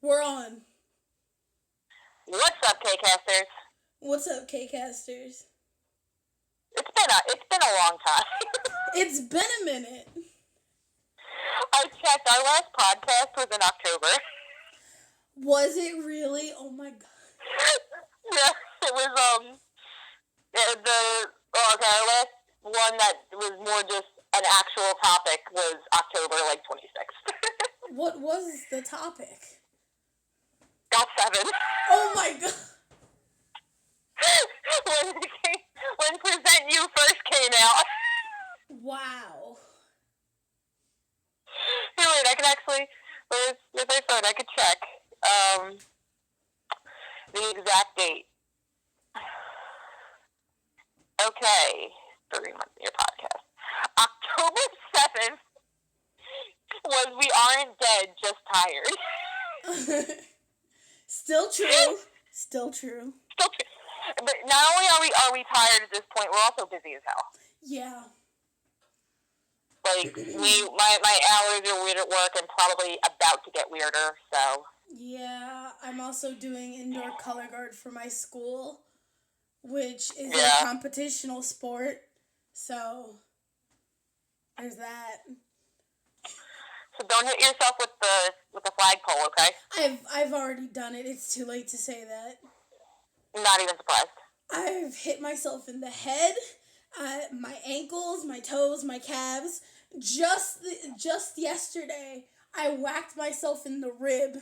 We're on. What's up, K-Casters? What's up, K-Casters? It's been a long time. It's been a minute. I checked. Our last podcast was in October. Was it really? Oh my god. Yeah, it was our last one that was more just an actual topic was October 26th. What was the topic? Got 7. Oh my god. when Present You first came out. Wow. Here, wait, I can actually, with my phone, I could check the exact date. Okay, 3 months of your podcast. October 7th was We Aren't Dead, Just Tired. Still true. Still true. Still true. But not only are we tired at this point, we're also busy as hell. Yeah. Like, my hours are weird at work and probably about to get weirder, so. Yeah, I'm also doing indoor color guard for my school, which is a competitional sport, so there's that. So don't hit yourself with the flagpole, okay? I've already done it. It's too late to say that. Not even surprised. I've hit myself in the head, my ankles, my toes, my calves. Just yesterday, I whacked myself in the rib.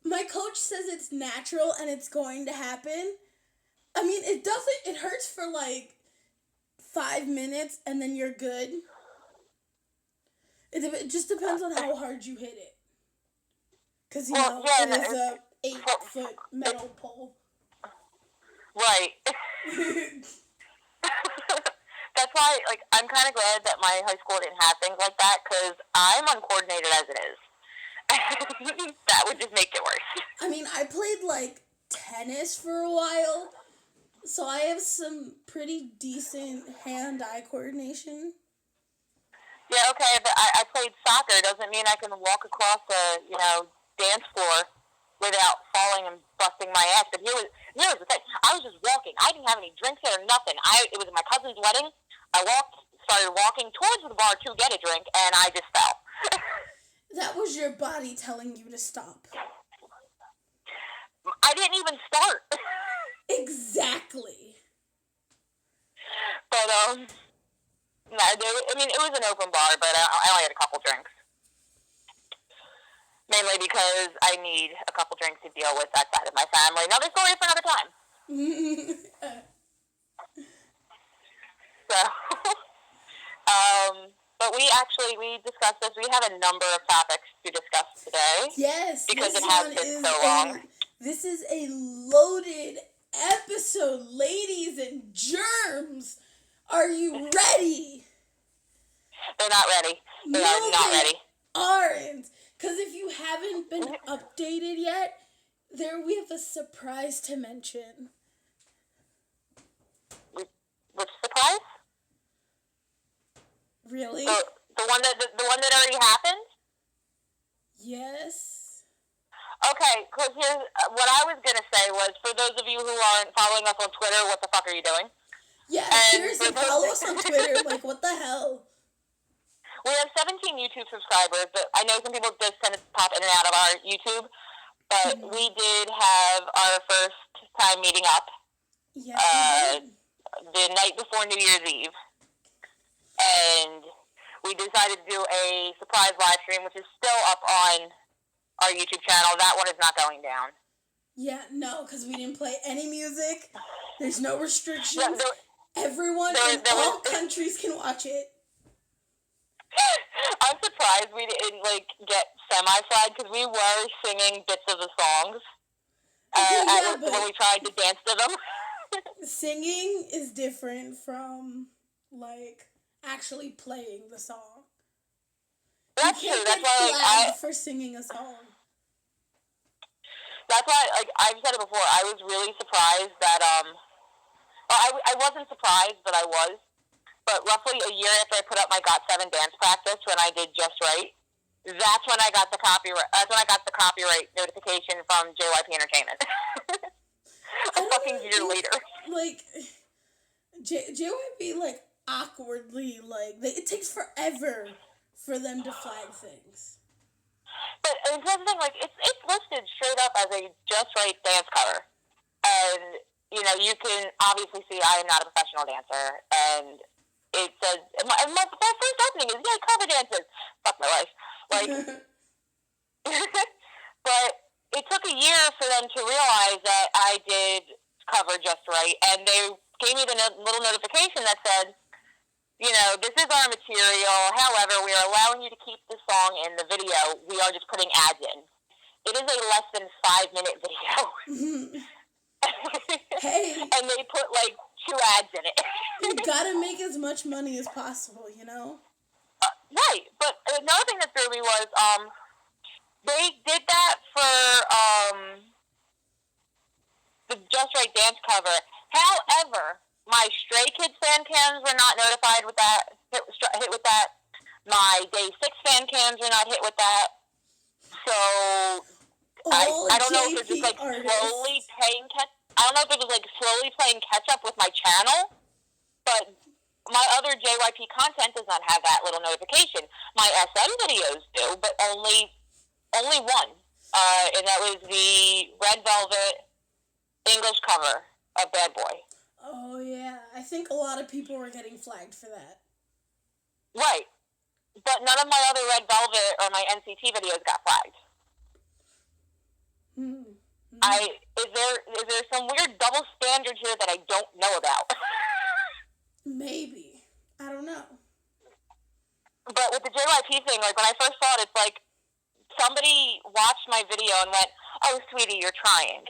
My coach says it's natural and it's going to happen. I mean, it hurts for 5 minutes and then you're good. It just depends on how hard you hit it. Because, it is a 8-foot metal pole. Right. That's why, I'm kind of glad that my high school didn't have things like that, because I'm uncoordinated as it is. That would just make it worse. I mean, I played, tennis for a while, so I have some pretty decent hand-eye coordination. Yeah, okay, but I played soccer. Doesn't mean I can walk across a, dance floor without falling and busting my ass. But here was the thing. I was just walking. I didn't have any drinks there or nothing. It was my cousin's wedding. I started walking towards the bar to get a drink, and I just fell. That was your body telling you to stop. I didn't even start. Exactly. But, no, it was an open bar, but I only had a couple drinks. Mainly because I need a couple drinks to deal with that side of my family. Another story for another time. But we discussed this. We have a number of topics to discuss today. Yes. Because it has been so long. This is a loaded episode, ladies and germs. Are you ready? They're not ready. They are not ready. Aren't. Because if you haven't been updated yet, we have a surprise to mention. Which surprise? Really? The one that already happened? Yes. Okay, because here's what I was gonna say was, for those of you who aren't following us on Twitter, what the fuck are you doing? Yeah, seriously, follow us on Twitter. What the hell? We have 17 YouTube subscribers, but I know some people just tend to pop in and out of our YouTube. But we did have our first time meeting up. Yes, the night before New Year's Eve. And we decided to do a surprise live stream, which is still up on our YouTube channel. That one is not going down. Yeah, no, because we didn't play any music. There's no restrictions. Everyone in all countries can watch it. I'm surprised we didn't get semi-flagged, because we were singing bits of the songs when we tried to dance to them. Singing is different from actually playing the song. That's you true. Can't get flagged for singing a song. That's why, I've said it before. I was really surprised that I wasn't surprised, but I was. but roughly a year after I put up my Got 7 dance practice when I did Just Right, that's when I got the copyright notification from JYP Entertainment. A fucking year later. Like, JYP, like, awkwardly, like, it takes forever for them to flag things. But it's the thing, like, it's listed straight up as a Just Right dance cover. And, you know, you can obviously see I am not a professional dancer. And it says, my first opening is, yeah, cover dances. Fuck my life. Like, but it took a year for them to realize that I did cover Just Right. And they gave me the little notification that said, you know, this is our material. However, we are allowing you to keep the song in the video. We are just putting ads in. It is a less than 5-minute video. Hey. And they put, like, 2 ads in it. You gotta make as much money as possible, you know? Right. But another thing that threw me was, they did that for, the Just Right dance cover. However, my Stray Kids fan cams were not notified with that, hit with that. My Day 6 fan cams were not hit with that. So, I don't know if it's just, like, slowly playing I don't know if it was, like, slowly playing catch-up with my channel, but my other JYP content does not have that little notification. My SM videos do, but only one. And that was the Red Velvet English cover of Bad Boy. Oh, yeah. I think a lot of people were getting flagged for that. Right. But none of my other Red Velvet or my NCT videos got flagged. Mm-hmm. Is there some weird double standard here that I don't know about? Maybe. I don't know. But with the JYP thing, like, when I first saw it, it's like somebody watched my video and went, "Oh, sweetie, you're trying."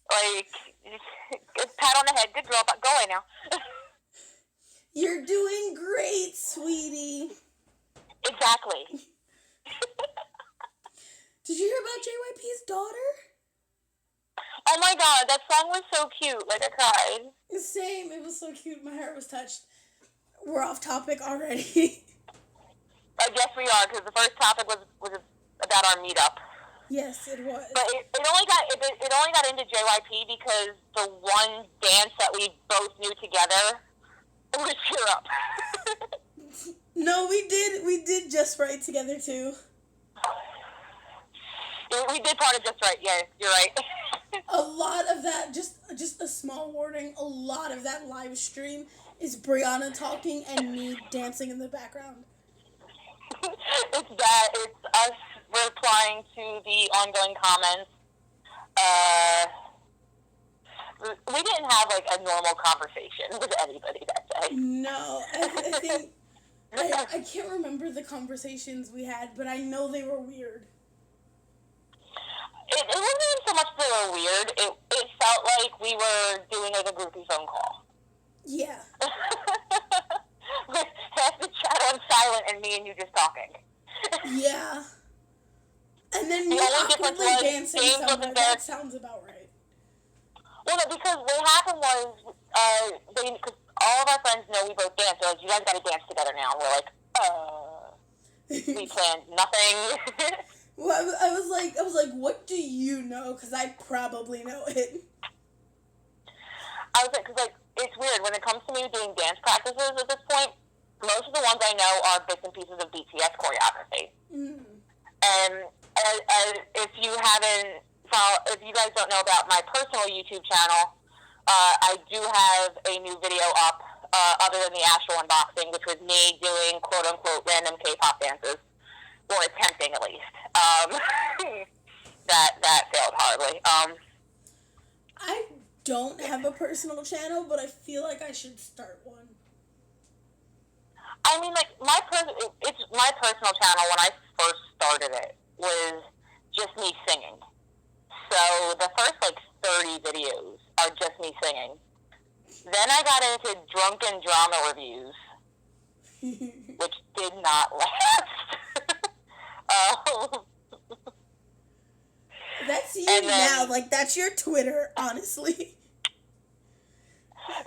Like, pat on the head, good girl, but go away now. You're doing great, sweetie. Exactly. Did you hear about JYP's daughter? Oh my god, that song was so cute. Like, I cried. Same. It was so cute. My heart was touched. We're off topic already. I guess we are, because the first topic was about our meetup. Yes, it was. But it only got into JYP because the one dance that we both knew together was Cheer Up. No, we did Just Right together too. We did part of Just Right. Yeah, you're right. A lot of that, just a small warning, a lot of that live stream is Brianna talking and me dancing in the background. It's that. It's us replying to the ongoing comments. We didn't have, like, a normal conversation with anybody that day. No, I think... I can't remember the conversations we had, but I know they were weird. It wasn't even so much they were weird. It felt like we were doing, like, a groupie phone call. Yeah. Half the chat on silent and me and you just talking. Yeah. And then me awkwardly dancing somewhere. That sounds about right. Well, no, because what happened was, because all of our friends know we both dance. They're like, you guys got to dance together now. And we're like, we planned nothing. Well, I was like, what do you know? Because I probably know it. I was like, because, like, it's weird. When it comes to me doing dance practices at this point, most of the ones I know are bits and pieces of BTS choreography. Mm. And if you guys don't know about my personal YouTube channel, I do have a new video up, other than the actual unboxing, which was me doing quote-unquote random K-pop dances, or attempting at least. That failed horribly. I don't have a personal channel, but I feel like I should start one. I mean, like, it's my personal channel. When I first started it, was just me singing. So the first, like, 30 videos are just me singing. Then I got into drunken drama reviews, which did not last. That's you now. Like, that's your Twitter, honestly.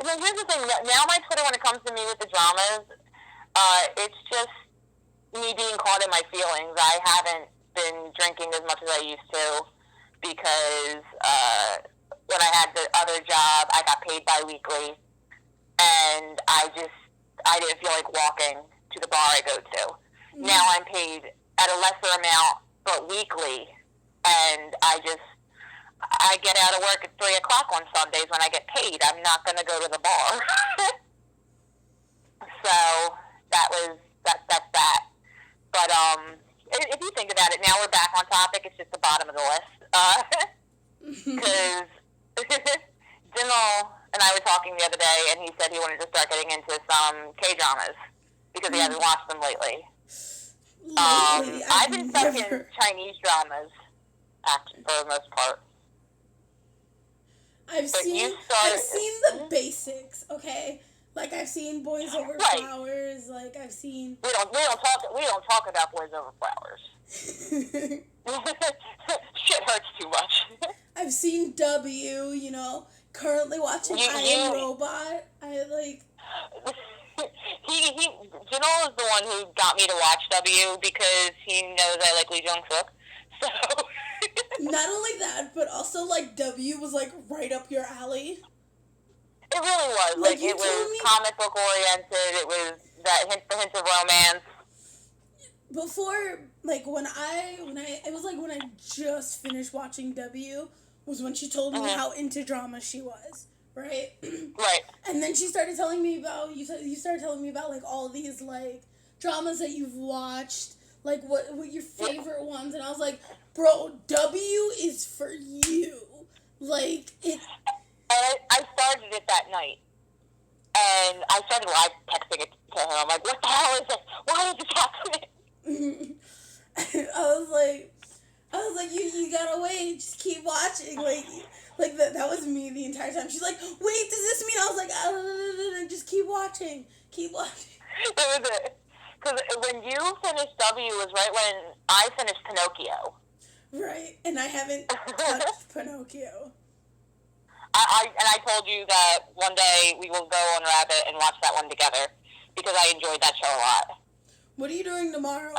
Well, here's the thing. Now my Twitter, when it comes to me with the dramas, it's just me being caught in my feelings. I haven't been drinking as much as I used to because when I had the other job, I got paid bi-weekly, and I didn't feel like walking to the bar I go to. Mm-hmm. Now I'm paid at a lesser amount, but weekly, and I get out of work at 3 o'clock on Sundays when I get paid. I'm not going to go to the bar. So that's that. But if you think about it, now we're back on topic. It's just the bottom of the list. Because Jinho and I were talking the other day, and he said he wanted to start getting into some K-dramas because he hasn't watched them lately. I've been stuck in Chinese dramas, actually, for the most part. I've seen the basics, okay? Like I've seen Boys Over Flowers. Like I've seen. We don't talk about Boys Over Flowers. Shit hurts too much. I've seen W. You know, currently watching I Am Robot. I like. Jinho is the one who got me to watch W because he knows I like Lee Jung-suk. So. Not only that, but also like W was like right up your alley. It really was. Like it was comic book oriented. It was the hint of romance. Before, like when I just finished watching W was when she told me how into drama she was. Right. Right. And then she started telling me about you started telling me about like all these like dramas that you've watched, like what your favorite ones, and I was like, bro, W is for you. Like it. And I started it that night, and I started live texting it to him. I'm like, what the hell is this? Why is this happening? I was like, you gotta wait, just keep watching, like that was me the entire time. She's like, wait, does this mean? I was like, just keep watching. That was it. Because when you finished W was right when I finished Pinocchio. Right, and I haven't touched Pinocchio. I told you that one day we will go on Rabbit and watch that one together because I enjoyed that show a lot. What are you doing tomorrow?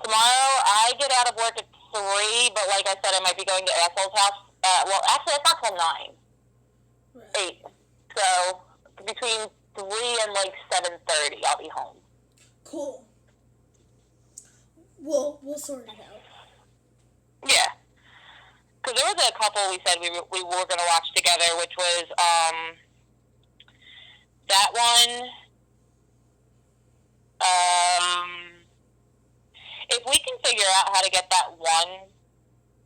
Tomorrow I get out of work at 3, but like I said, I might be going to Asshola's house. Well, actually, it's not till 9. Right. 8. So between 3 and like 7:30, I'll be home. Cool. We'll sort it out. Yeah. Because there was a couple we said we were going to watch together, which was that one. If we can figure out how to get that one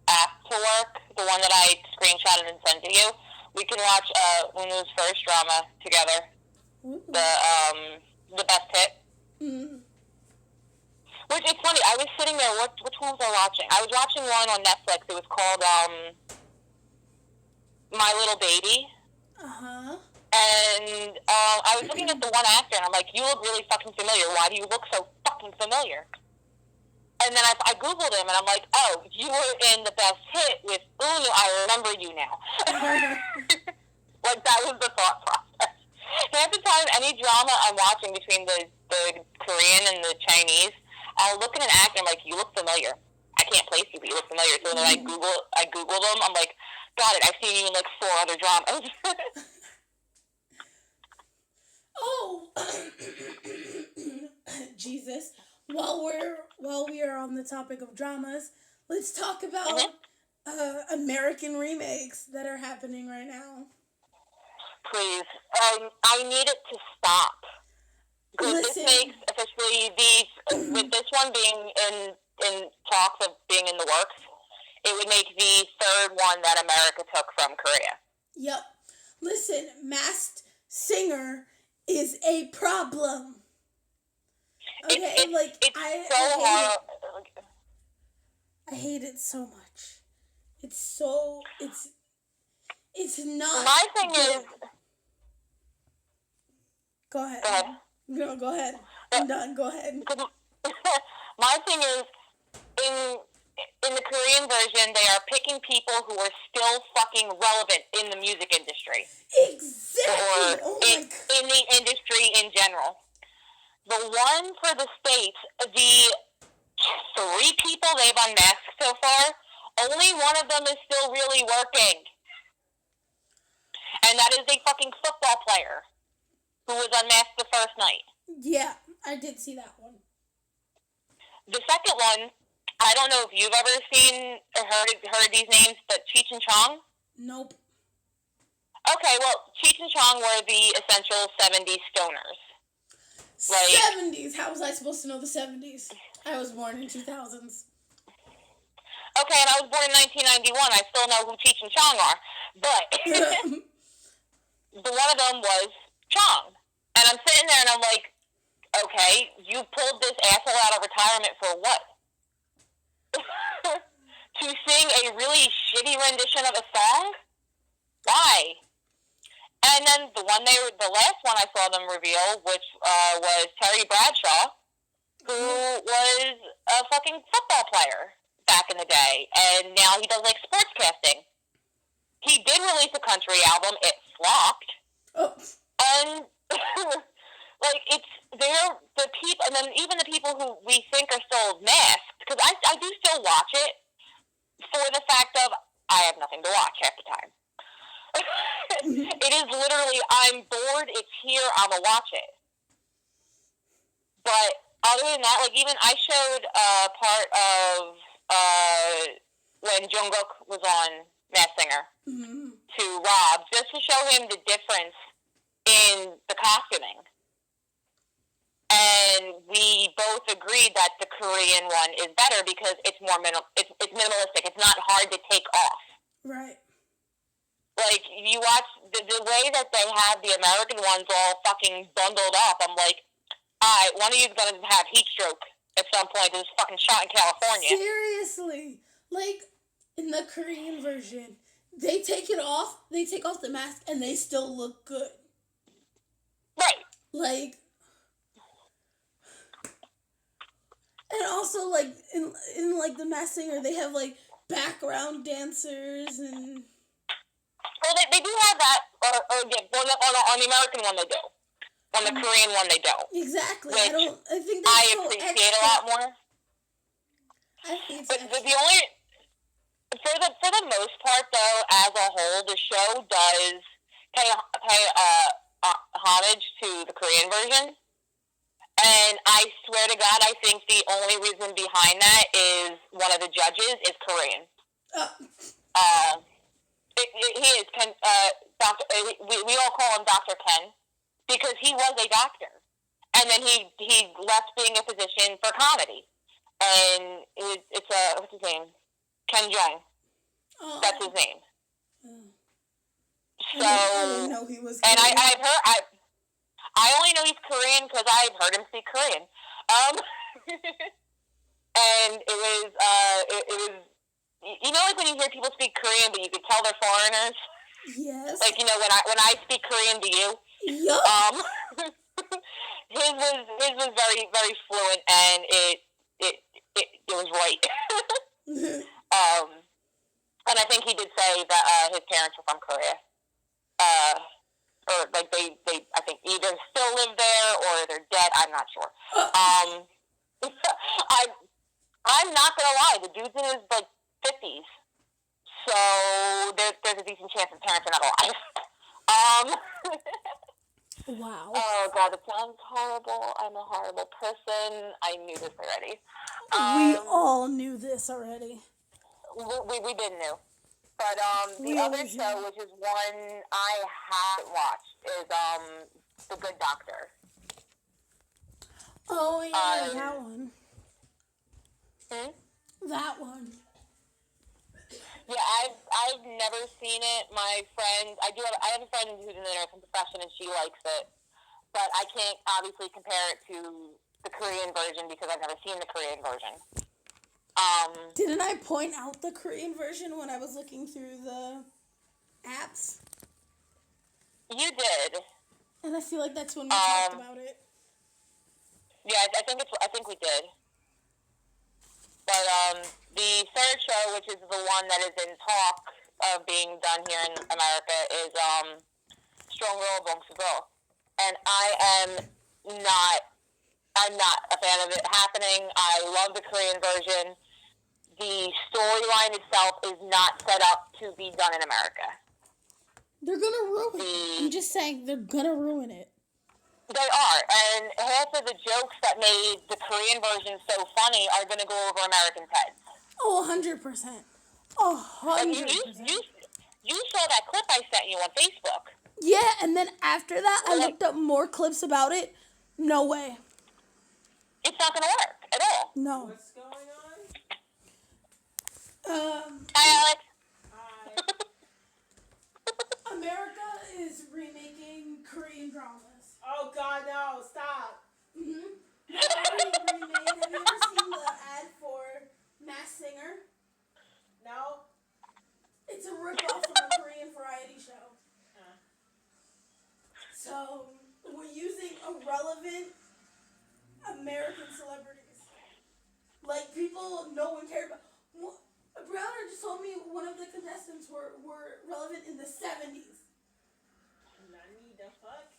app to work, the one that I screenshotted and sent to you, we can watch Unu's first drama together. Ooh. The best hit. Mm-hmm. Which, it's funny, I was sitting there, which one was I watching? I was watching one on Netflix. It was called, My Little Baby. Uh-huh. And, I was looking at the one actor, and I'm like, you look really fucking familiar. Why do you look so fucking familiar? And then I Googled him, and I'm like, oh, you were in The Best Hit with Unu. I remember you now. Like, that was the thought process. Half the time, any drama I'm watching between the Korean and the Chinese, I'll look at an actor, I'm like, you look familiar. I can't place you, but you look familiar. So then I Googled them, I'm like, got it, I've seen you in like 4 other dramas. Oh, Jesus. While we are on the topic of dramas, let's talk about American remakes that are happening right now. Please. I need it to stop. Because this makes officially with this one being in talks of being in the works, it would make the 3rd one that America took from Korea. Yep. Listen, Masked Singer is a problem. Okay, it's so hard. I hate it so much. It's not. My thing is. Go ahead. No, go ahead. I'm done. Go ahead. My thing is, in the Korean Korean version, they are picking people who are still fucking relevant in the music industry. Exactly. Or in the industry in general. The one for the States, the 3 people they've unmasked so far, only one of them is still really working. And that is a fucking football player who was unmasked the first night. Yeah, I did see that one. The second one, I don't know if you've ever seen or heard these names, but Cheech and Chong? Nope. Okay, well, Cheech and Chong were the essential 70s stoners. 70s? How was I supposed to know the 70s? I was born in 2000s. Okay, and I was born in 1991. I still know who Cheech and Chong are. But one of them was Chong. And I'm sitting there and I'm like, okay, you pulled this asshole out of retirement for what? To sing a really shitty rendition of a song? Why? And then the last one I saw them reveal, which was Terry Bradshaw, who was a fucking football player back in the day, and now he does like sportscasting. He did release a country album. It flopped. Oh. And like they're the people, and then even the people who we think are still masked, because I do still watch it for the fact of I have nothing to watch half the time. It is literally, I'm bored, it's here, I'm gonna watch it. But other than that, like even I showed part of when Jungkook was on Masked Singer to Rob, just to show him the difference in the costuming. And we both agreed that the Korean one is better because it's more it's minimalistic. It's not hard to take off. Right. Like, you watch the way that they have the American ones all fucking bundled up, I'm like, alright, one of you's gonna have heat stroke at some point. This is fucking shot in California. Seriously. Like, in the Korean version, they take off the mask, and they still look good. Right. Like, and also, like, in like, the Masked Singer, they have, like, background dancers and... Well, they do have that, on the American one they do. On the Korean one they don't. Exactly. Which I think that's I so appreciate extra. a lot more. I think it's But extra. the only... For the most part, though, as a whole, the show does pay homage to the Korean version. And I swear to God, I think the only reason behind that is one of the judges is Korean. He is Doctor. We all call him Dr. Ken because he was a doctor, and then he left being a physician for comedy. And it's what's his name? Ken Jeong. Oh. That's his name. So I didn't know he was Korean. Korean. And I've heard I only know he's Korean because I've heard him speak Korean. And it was you know, like when you hear people speak Korean, but you could tell they're foreigners. Yes. Like, you know, when I speak Korean to you. Yup. His was very, very fluent, and it was right. And I think he did say that his parents were from Korea. Or like they I think either still live there or they're dead. I'm not sure. I'm not gonna lie. The dude's in his like 50s, so there's a decent chance his parents are not alive. Wow. Oh God, it sounds horrible. I'm a horrible person. I knew this already. We all knew this already. We did know. But the other show, which is one I haven't watched, is The Good Doctor. Oh yeah, that one. Hmm? That one. Yeah, I've never seen it. My friend, I have a friend who's in the nursing profession, and she likes it. But I can't obviously compare it to the Korean version because I've never seen the Korean version. Didn't I point out the Korean version when I was looking through the apps? You did. And I feel like that's when we talked about it. Yeah, I think we did. But the third show, which is the one that is in talk of being done here in America, is Strong Girl, Bronx Girl. And not, I'm not a fan of it happening. I love the Korean version. The storyline itself is not set up to be done in America. They're gonna ruin it. I'm just saying, they're gonna ruin it. They are, and half of the jokes that made the Korean version so funny are going to go over Americans' heads. Oh, 100%. 100%. You saw that clip I sent you on Facebook. Yeah, and then after that, I looked up more clips about it. No way. It's not going to work at all. No. What's going on? Hi, Alex. Hi. America is remaking Korean dramas. Oh God, no! Stop. Mm-hmm. They're already remade. Have you ever seen the ad for Masked Singer? No. It's a ripoff from a Korean variety show. So we're using irrelevant American celebrities, like people no one cared about. Browner just told me one of the contestants were relevant in the 70s. Nani the fuck?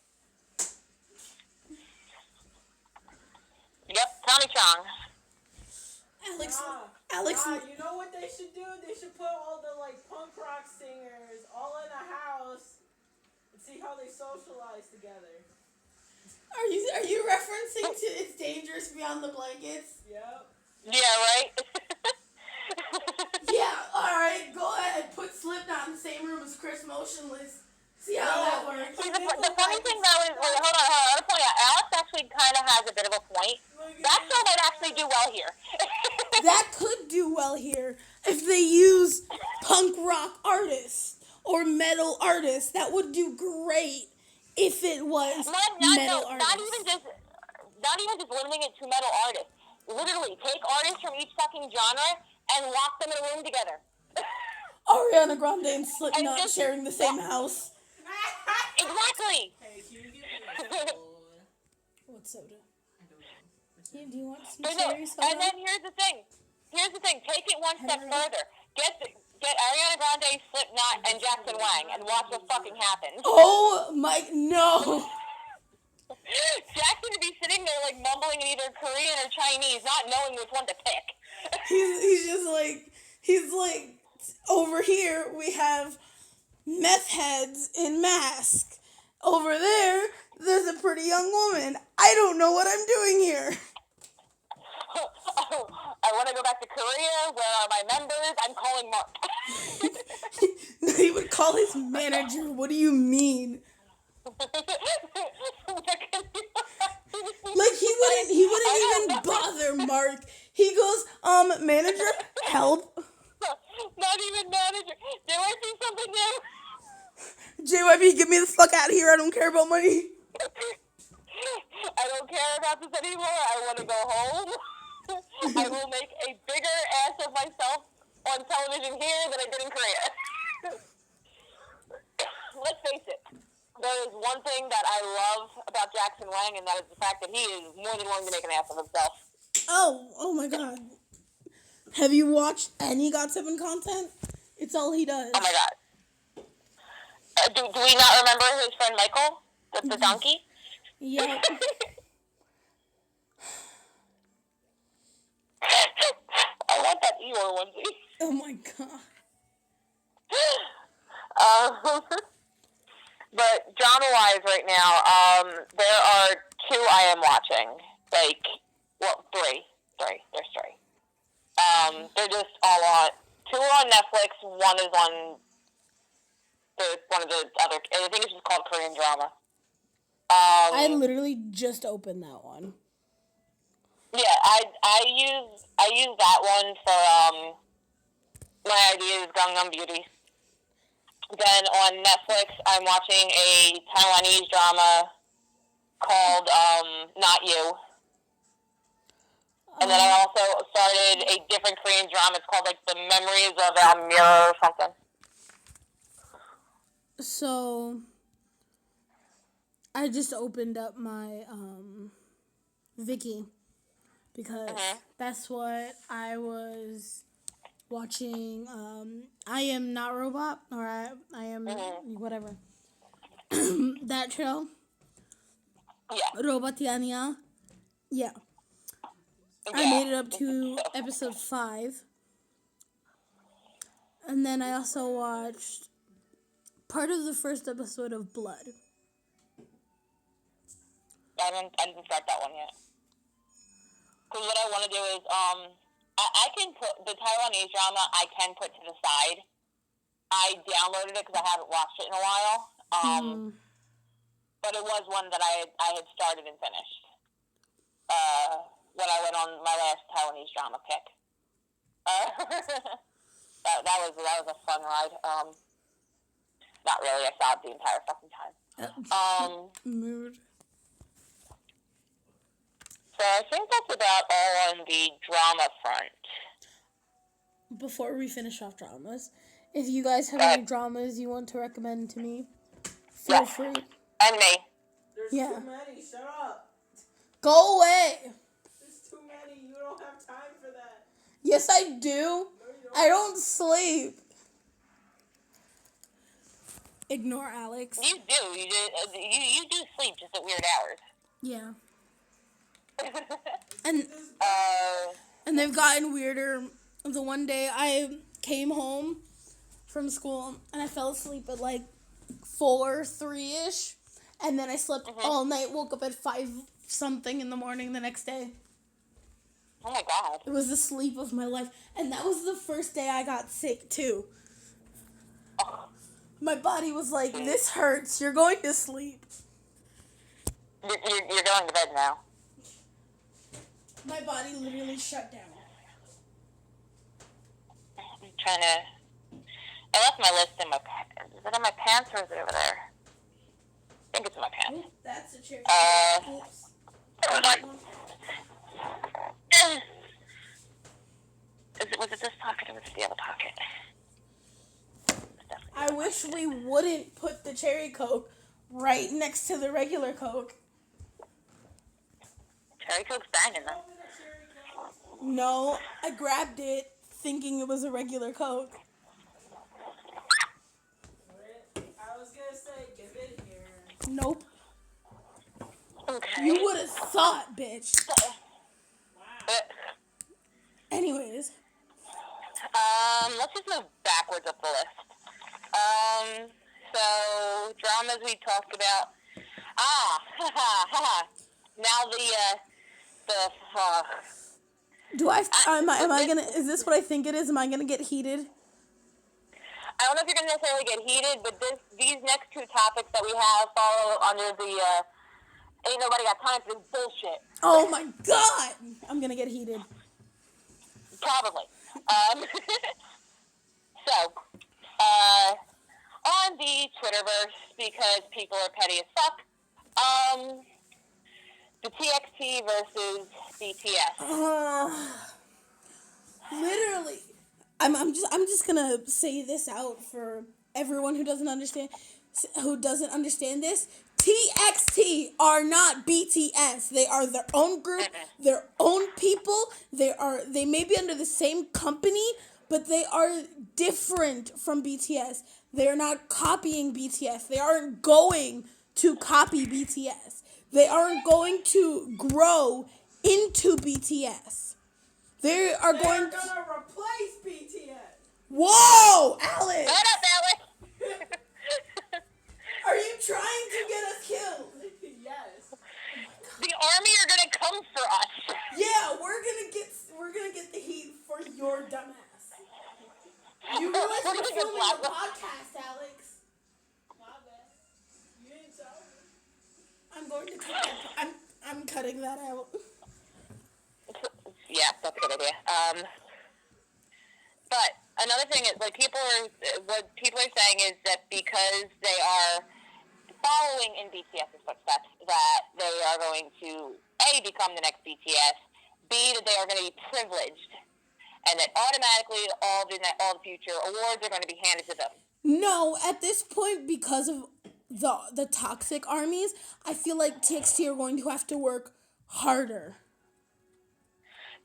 Yep, Tommy Chong. Alex. You know what they should do? They should put all the punk rock singers all in a house and see how they socialize together. Are you referencing to It's Dangerous Beyond the Blankets? Yep. Yeah, right? Yeah, alright, go ahead. Put Slipknot in the same room as Chris Motionless. See how that works. See, the funny thing though is, hold on, I want to point out, Alex actually kind of has a bit of a point. That show might actually do well here. That could do well here if they use punk rock artists or metal artists. That would do great if it was metal artists. Not even just limiting it to metal artists. Literally, take artists from each fucking genre and lock them in a room together. Ariana Grande and Slipknot sharing the same house. Exactly. Hey, can you give me a soda? What soda? I don't know. Yeah, do you want some No, cherry soda? and then here's the thing. Take it one step further. Get Ariana Grande, Slipknot, and Jackson Wang, and watch what fucking happens. Oh my, no. Jackson would be sitting there mumbling in either Korean or Chinese, not knowing which one to pick. He's just he's over here we have meth heads in masks. Over there's a pretty young woman. I don't know what I'm doing here. I want to go back to Korea. Where are my members? I'm calling Mark. He would call his manager. What do you mean? He wouldn't even bother Mark. He goes, manager, help. Not even manager. JYP something new. JYP, get me the fuck out of here. I don't care about money. I don't care about this anymore. I want to go home. I will make a bigger ass of myself on television here than I did in Korea. Let's face it. There is one thing that I love about Jackson Wang, and that is the fact that he is more than willing to make an ass of himself. Oh my God. Have you watched any GOT7 content? It's all he does. Oh my God. Do we not remember his friend Michael, the donkey? Yeah. I want that Eeyore onesie. Oh my God. But drama-wise right now, there are 2 I am watching. Three. There's 3. They're just all on. 2 are on Netflix. One is on one of the other. I think it's just called Korean drama. I literally just opened that one. Yeah, I use that one for my ideas, Gangnam Beauty. Then on Netflix, I'm watching a Taiwanese drama called Not You. And then I also started a different Korean drama. It's called The Memories of Mirror or something. So, I just opened up my Viki because Mhm. that's what I was watching. I Am Not Robot, or I Am Mhm. whatever. That show, Yeah. Robotiania. Yeah, I Yeah. made it up to episode 5, and then I also watched part of the first episode of Blood. I didn't start that one yet. Because what I want to do is, I can put the Taiwanese drama. I can put to the side. I downloaded it because I haven't watched it in a while. But it was one that I had started and finished. When I went on my last Taiwanese drama kick. That was a fun ride. Not really. I sobbed the entire fucking time. Mood. So I think that's about all on the drama front. Before we finish off dramas, if you guys have any dramas you want to recommend to me, feel free. And me. There's Yeah. too many. Shut up. Go away. There's too many. You don't have time for that. Yes, I do. No, you don't. I don't sleep. Ignore Alex. You do. You do sleep just at weird hours. Yeah. And uh, and they've gotten weirder. The one day I came home from school and I fell asleep at like 3-ish, and then I slept all night, woke up at 5 something in the morning the next day. oh my god. It was the sleep of my life, and that was the first day I got sick too. Oh, My body was like, this hurts, you're going to sleep. you're going to bed now. My body literally shut down. I'm trying to... I left my list in my pants. Is it in my pants or is it over there? I think it's in my pants. Oop, that's a chair. Oops. Was it this pocket or was it the other pocket? I wish we wouldn't put the cherry Coke right next to the regular Coke. Cherry Coke's banging though. No, I grabbed it thinking it was a regular Coke. I was gonna say, give it here. Nope. Okay. You would have thought, bitch. Wow. Anyways. Let's just move backwards up the list. So dramas we talked about. Now Do I am I gonna, is this what I think it is? Am I gonna get heated? I don't know if you're gonna necessarily get heated, but these next two topics that we have follow under the ain't nobody got time for this bullshit. Oh my god! I'm gonna get heated. Probably. So, on the Twitterverse, because people are petty as fuck, the TXT versus BTS. Literally, I'm just gonna say this out for everyone who doesn't understand this. TXT are not BTS. They are their own group, their own people. They may be under the same company, but they are different from BTS. They are not copying BTS. They aren't going to copy BTS. They aren't going to grow into BTS. They are They're going gonna replace BTS. Whoa, Alex! Shut up, Alex! Are you trying to get us killed? Yes. The army are gonna come for us. Yeah, we're gonna get the heat for your dumbass. You realize We're we're gonna get filming a black- podcast, Alex. My bad. You didn't tell me. I'm going to cut that. I'm cutting that out. Yeah, that's a good idea. But another thing is, what people are saying is that because they are following in BTS's footsteps, that they are going to A, become the next BTS, B, that they are going to be privileged, and that automatically all the future awards are going to be handed to them. No, at this point, because of the toxic armies, I feel like TXT are going to have to work harder.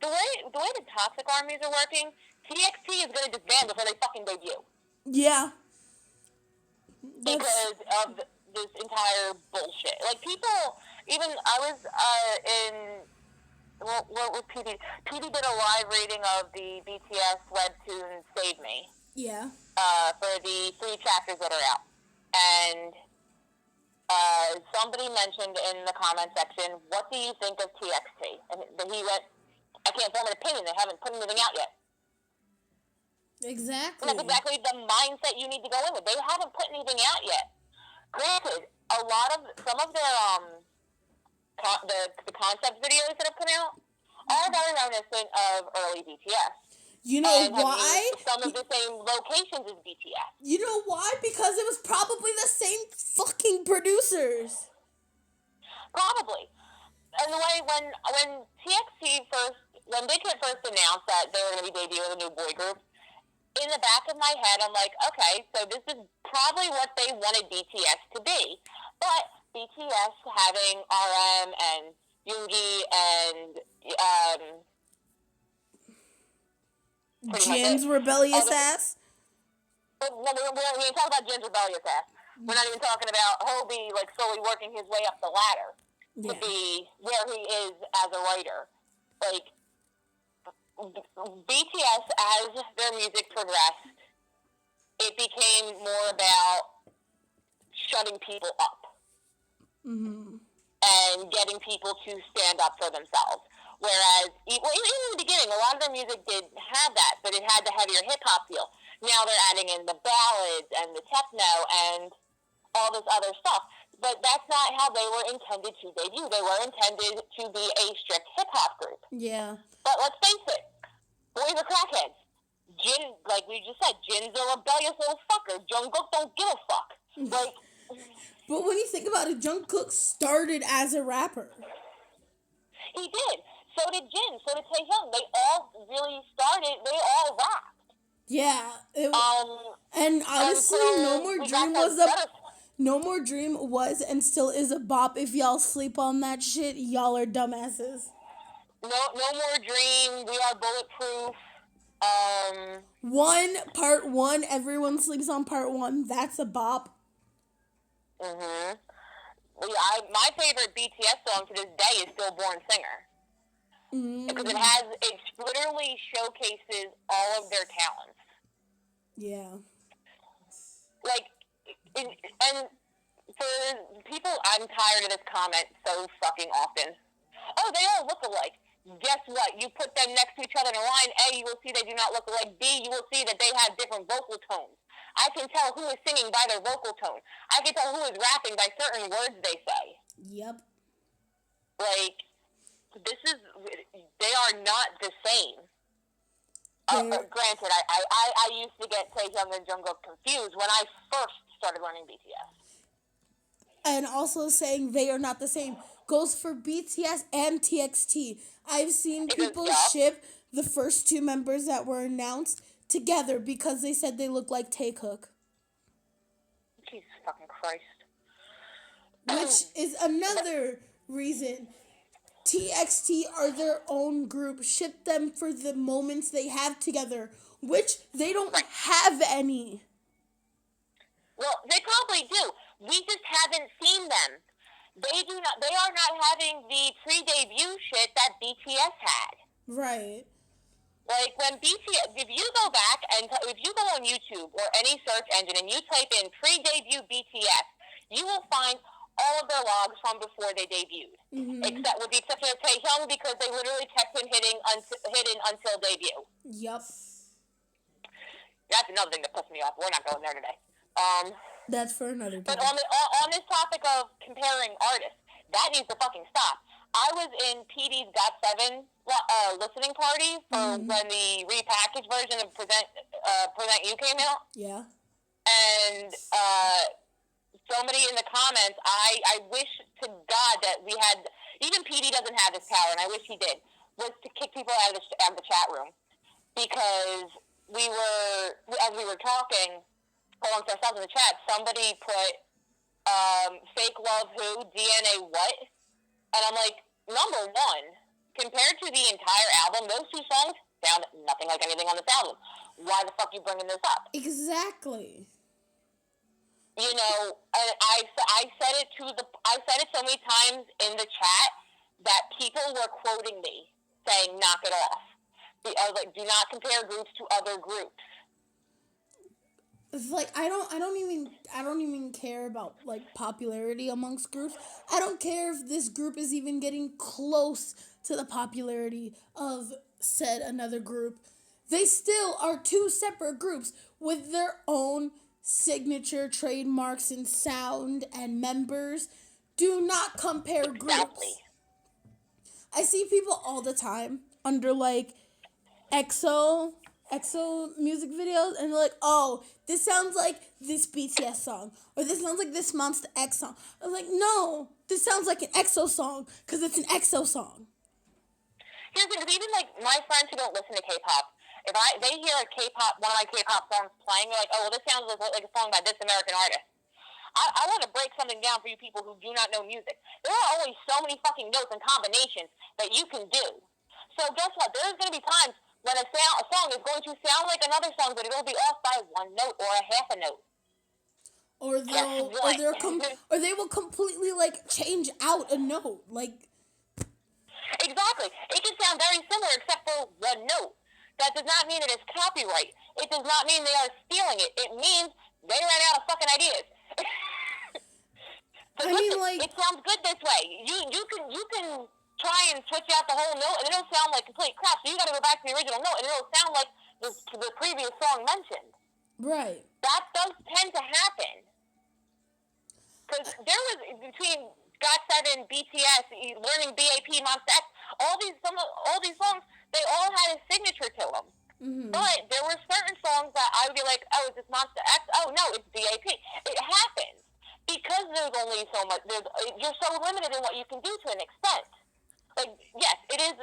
the way the Toxic Armies are working, TXT is going to disband before they fucking debut. Yeah. Because of this entire bullshit. Like, people, even, I was in, what was PD? PD did a live reading of the BTS webtoon Save Me. Yeah. For the 3 chapters that are out. And somebody mentioned in the comment section, what do you think of TXT? And he went, I can't form an opinion. They haven't put anything out yet. Exactly. And that's exactly the mindset you need to go in with. They haven't put anything out yet. Granted, some of their the concept videos that have come out are very reminiscent of early BTS. You know and why? Some of the same locations as BTS. You know why? Because it was probably the same fucking producers. Probably. And the way when TXT when Big Hit first announced that they were going to be debuting a new boy group, in the back of my head, I'm like, okay, so this is probably what they wanted BTS to be. But BTS having RM and Yoongi and Jin's rebellious ass. We ain't talking about Jin's rebellious ass. We're not even talking about Hobie like slowly working his way up the ladder to be where he is as a writer. Like, BTS, as their music progressed, it became more about shutting people up and getting people to stand up for themselves. Whereas, even in the beginning, a lot of their music did have that, but it had the heavier hip-hop feel. Now they're adding in the ballads and the techno and all this other stuff. But that's not how they were intended to debut. They were intended to be a strict hip-hop group. Yeah. But let's face it, boys are crackheads. Jin, like we just said, Jin's a rebellious little fucker. Jungkook don't give a fuck. Like, but when you think about it, Jungkook started as a rapper. He did. So did Jin. So did Taehyung. They all really started. They all rapped. Yeah. And honestly, No More Dream was and still is a bop. If y'all sleep on that shit, y'all are dumbasses. No More Dream. We Are Bulletproof. Part 1. Everyone sleeps on part 1. That's a bop. My favorite BTS song to this day is still Born Singer. Because it literally showcases all of their talents. Yeah. Like, and for people, I'm tired of this comment so fucking often. Oh, they all look alike. Guess what? You put them next to each other in a line, A, you will see they do not look alike. B, you will see that they have different vocal tones. I can tell who is singing by their vocal tone. I can tell who is rapping by certain words they say. Yep. Like, they are not the same. Granted, I used to get Taehyung and Jungkook confused when I first started learning BTS. And also saying they are not the same goes for BTS and TXT. I've seen people ship the first 2 members that were announced together because they said they look like Taekook. Jesus fucking Christ. Which is another reason TXT are their own group. Ship them for the moments they have together, which they don't have any. Well, they probably do. We just haven't seen them. They are not having the pre-debut shit that BTS had. Right. Like, when BTS, if you go back and if you go on YouTube or any search engine and you type in pre-debut BTS, you will find all of their logs from before they debuted. Except with the exception of Taehyung, because they literally kept him hidden until debut. Yep. That's another thing that pissed me off. We're not going there today. That's for another time. But on this topic of comparing artists, that needs to fucking stop. I was in PD's GOT7 listening party for when the repackaged version of Present You came out. Yeah. And somebody in the comments, I wish to God that we had, even PD doesn't have this power, and I wish he did, was to kick people out of the chat room. Because as we were talking amongst ourselves in the chat, somebody put fake love who, DNA what? And I'm like, number one, compared to the entire album, those two songs sound nothing like anything on this album. Why the fuck are you bringing this up? Exactly. You know, I said it so many times in the chat that people were quoting me saying, knock it off. I was like, do not compare groups to other groups. It's like I don't even care about like popularity amongst groups. I don't care if this group is even getting close to the popularity of said another group. They still are two separate groups with their own signature trademarks and sound and members. Do not compare groups. I see people all the time under like EXO music videos, and they're like, oh, this sounds like this BTS song, or this sounds like this Monster X song. I was like, no, this sounds like an EXO song, because it's an EXO song. Here's the thing, even like my friends who don't listen to K-pop, if they hear one of my K-pop songs playing, they're like, oh, well, this sounds like a song by this American artist. I want to break something down for you people who do not know music. There are only so many fucking notes and combinations that you can do. So guess what? There's going to be times when a song is going to sound like another song, but it'll be off by one note or a half a note. Or they will completely like change out a note. Like exactly. It can sound very similar except for one note. That does not mean it is copyright. It does not mean they are stealing it. It means they ran out of fucking ideas. It sounds good this way. You can try and switch out the whole note, and it'll sound like complete crap. So you got to go back to the original note, and it'll sound like the previous song mentioned. Right. That does tend to happen. Because there was between GOT7, BTS, learning BAP, Monster X, all these songs, they all had a signature to them. Mm-hmm. But there were certain songs that I would be like, oh, is this Monster X? Oh, no, it's BAP. It happens. Because there's only so much, you're so limited in what you can do to an extent. Like, yes, it is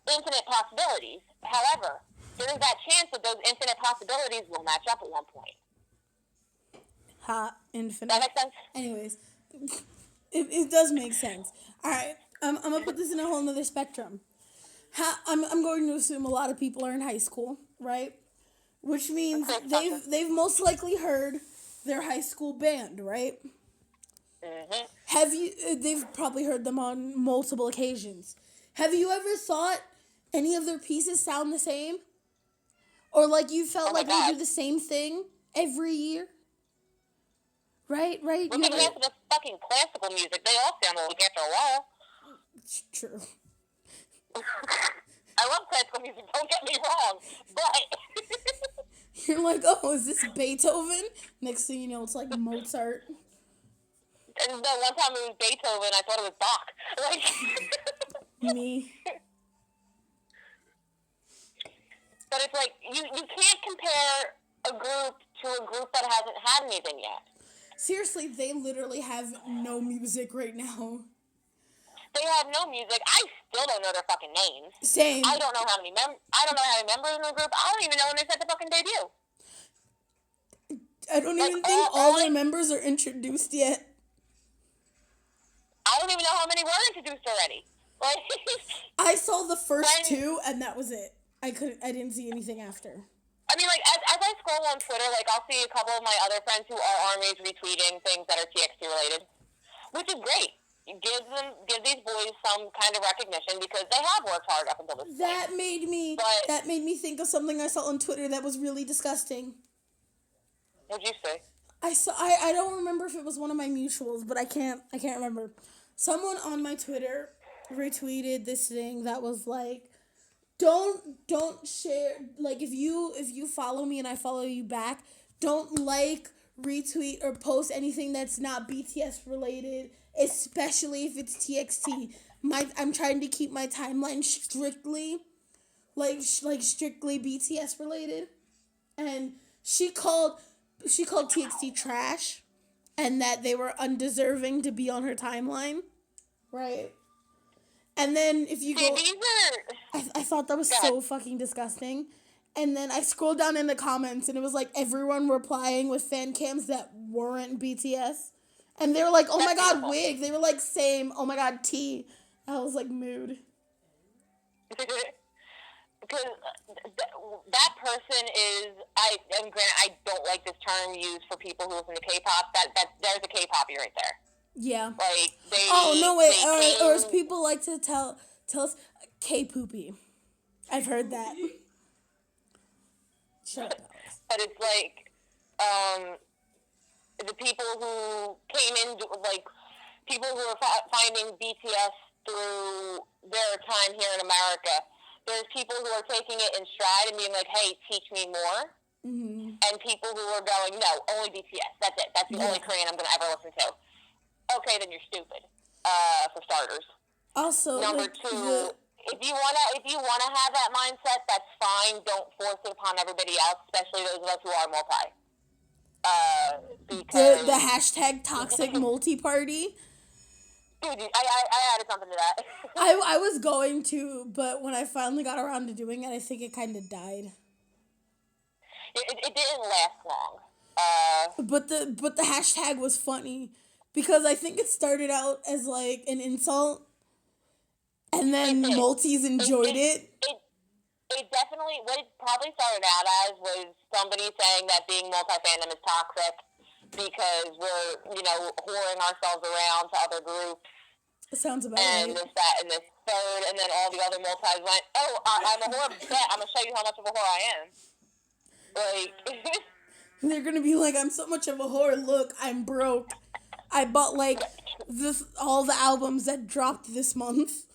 infinite possibilities. However, there is that chance that those infinite possibilities will match up at one point. Infinite. That makes sense? Anyways, it does make sense. All right, I'm gonna put this in a whole nother spectrum. I'm going to assume a lot of people are in high school, right? Which means they've most likely heard their high school band, right? Mm-hmm. They've probably heard them on multiple occasions. Have you ever thought any of their pieces sound the same? Or like you felt like they do the same thing every year? Right? Well, if you listen to fucking classical music, they all sound alike after a while. It's true. I love classical music, don't get me wrong, but... You're like, oh, is this Beethoven? Next thing you know, it's like Mozart. And no, one time it was Beethoven, I thought it was Bach. Like... Me. But it's like, you can't compare a group to a group that hasn't had anything yet. Seriously, they literally have no music right now. They have no music. I still don't know their fucking names. Same. I don't know how many members in the group. I don't even know when they set the fucking debut. I don't even think all their members are introduced yet. I don't even know how many were introduced already. Like, I saw the first two, and that was it. I didn't see anything after. I mean, like, as I scroll on Twitter, like, I'll see a couple of my other friends who are armies retweeting things that are TXT related, which is great. Give these boys some kind of recognition because they have worked hard up until this point. That made me think of something I saw on Twitter that was really disgusting. What'd you say? I don't remember if it was one of my mutuals, but I can't remember. Someone on my Twitter retweeted this thing that was like, don't share, like, if you follow me and I follow you back, don't like, retweet, or post anything that's not BTS related, especially if it's TXT. I'm trying to keep my timeline strictly BTS related. And she called TXT trash, and that they were undeserving to be on her timeline, right? And then if you go, I thought that was so fucking disgusting. And then I scrolled down in the comments, and it was like everyone replying with fan cams that weren't BTS. And they were like, oh my god, wig. They were like, same. Oh my god, T. I was like, mood. person is and granted, I don't like this term used for people who listen to K-pop. There's a K-poppy right there. Yeah. Like they. Oh no! Wait, they or as people like to tell us, K-poopy. I've heard that. Shut up, Alex. But it's like, the people who came in, like people who are finding BTS through their time here in America. There's people who are taking it in stride and being like, "Hey, teach me more." Mm-hmm. And people who are going, "No, only BTS. That's it. That's the only Korean I'm gonna ever listen to." Okay, then you're stupid. For starters. Also, Number two, if you wanna have that mindset, that's fine. Don't force it upon everybody else, especially those of us who are multi. Because the hashtag toxic multi-party. Dude, I added something to that. I was going to, but when I finally got around to doing it, I think it kind of died. It didn't last long. But the hashtag was funny because I think it started out as like an insult, and then multis enjoyed it. It definitely, what it probably started out as was somebody saying that being multi-fandom is toxic because we're, whoring ourselves around to other groups. Sounds about and right. This, that, and this third, and then all the other multis went, "Oh, I'm a whore, bet I'm going to show you how much of a whore I am." Like, they're going to be like, "I'm so much of a whore, look, I'm broke. I bought, like, all the albums that dropped this month."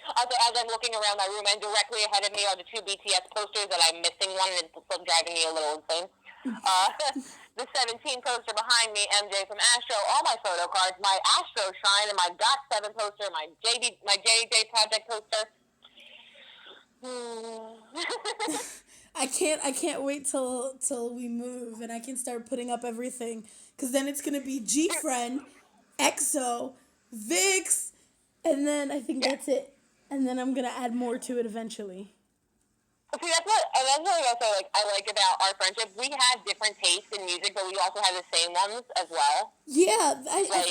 As I'm looking around my room, and directly ahead of me are the two BTS posters that I'm missing one, and it's driving me a little insane. The 17 poster behind me, MJ from Astro, all my photo cards, my Astro Shrine, and my GOT7 poster, my JJ Project poster. I can't wait till we move and I can start putting up everything, because then it's gonna be GFriend, EXO, VIX, and then I think that's it. And then I'm gonna add more to it eventually. See, that's what I like about our friendship. We have different tastes in music, but we also have the same ones as well. Yeah,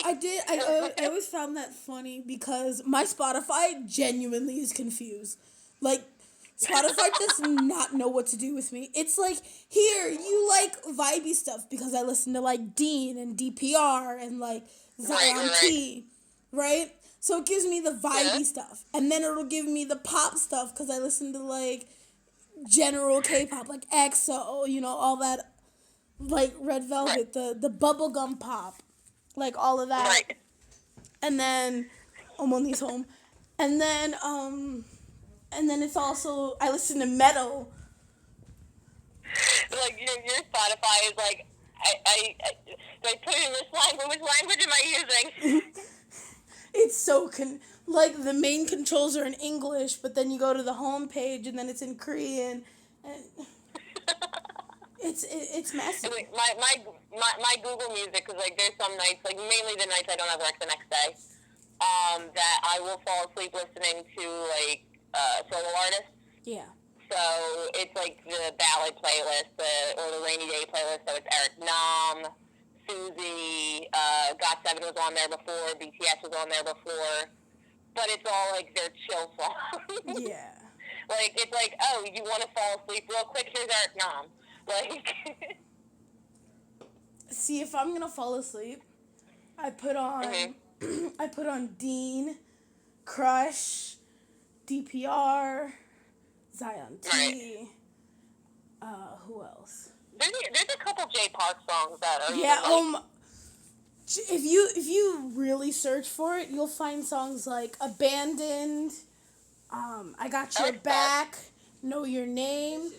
I did. I always found that funny because my Spotify genuinely is confused. Like, Spotify does not know what to do with me. It's like, here, you like vibey stuff because I listen to, like, Dean and DPR and, like, Zion T, right? So it gives me the vibey stuff. And then it'll give me the pop stuff because I listen to, like, general K-pop, like EXO, all that, like Red Velvet, the bubblegum pop, like all of that. Right. And then Omonli's home. And then it's also, I listen to metal. Like your Spotify is like, I put it in this language. Which language am I using? It's so like the main controls are in English, but then you go to the home page and then it's in Korean, and it's messy. Like my Google Music, because like there's some nights, like mainly the nights I don't have work the next day, that I will fall asleep listening to like solo artists. Yeah. So it's like the ballad playlist or the rainy day playlist. So it's Eric Nam, Suzy, GOT7 was on there before, BTS was on there before, but it's all like their chill songs. Yeah. Like, it's like, oh, you want to fall asleep real quick? Here's Eric Nam. Like, see, if I'm gonna fall asleep, I put on Dean, Crush, DPR, Zion T. Right. Who else? There's a couple J Park songs that are if you really search for it, you'll find songs like Abandoned, I Got Your Back, Know Your Name.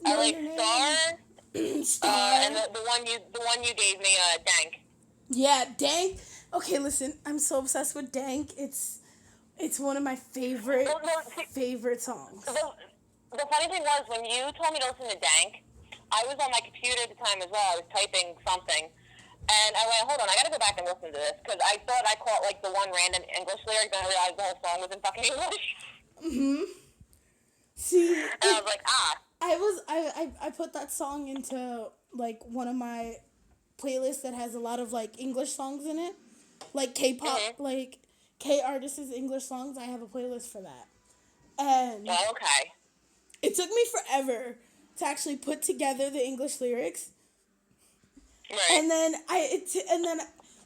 I like Star. And the one you gave me, Dank. Yeah, Dank. Okay, listen, I'm so obsessed with Dank. It's one of my favorite songs. The funny thing was, when you told me to listen to Dank, I was on my computer at the time as well. I was typing something, and I went, hold on, I gotta go back and listen to this, because I thought I caught, like, the one random English lyric, then I realized the whole song was in fucking English. Mm-hmm. See, and I was like, I put that song into, like, one of my playlists that has a lot of, like, English songs in it. Like, K-pop, like, K-artists' English songs. I have a playlist for that. And oh, okay. it took me forever to actually put together the English lyrics. Right. And then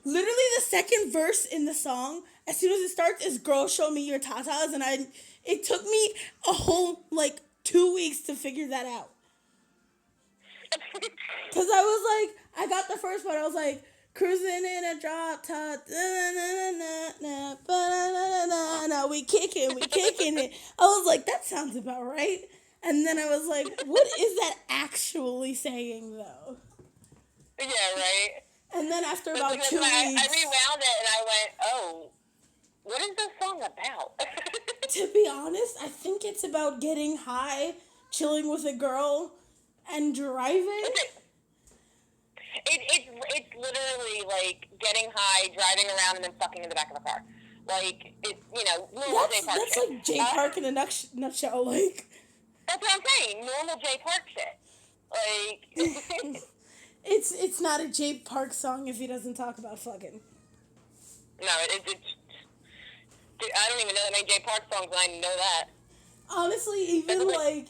literally the second verse in the song, as soon as it starts, is "Girl, show me your tatas," and it took me a whole 2 weeks to figure that out. Cause I was like, I got the first part. I was like, cruising in a drop top, we kicking it. I was like, that sounds about right. And then I was like, what is that actually saying though? Yeah, right. And then after about 2 weeks, I rewound it and I went, oh, what is this song about? To be honest, I think it's about getting high, chilling with a girl, and driving. It's literally like getting high, driving around, and then fucking in the back of a car. Like, normal J Park That's shit. like J Park in a nutshell, like. That's what I'm saying. Normal J Park shit. Like. It's not a J Park song if he doesn't talk about fucking. No, it's I don't even know that many J Park songs, and I know that. Honestly,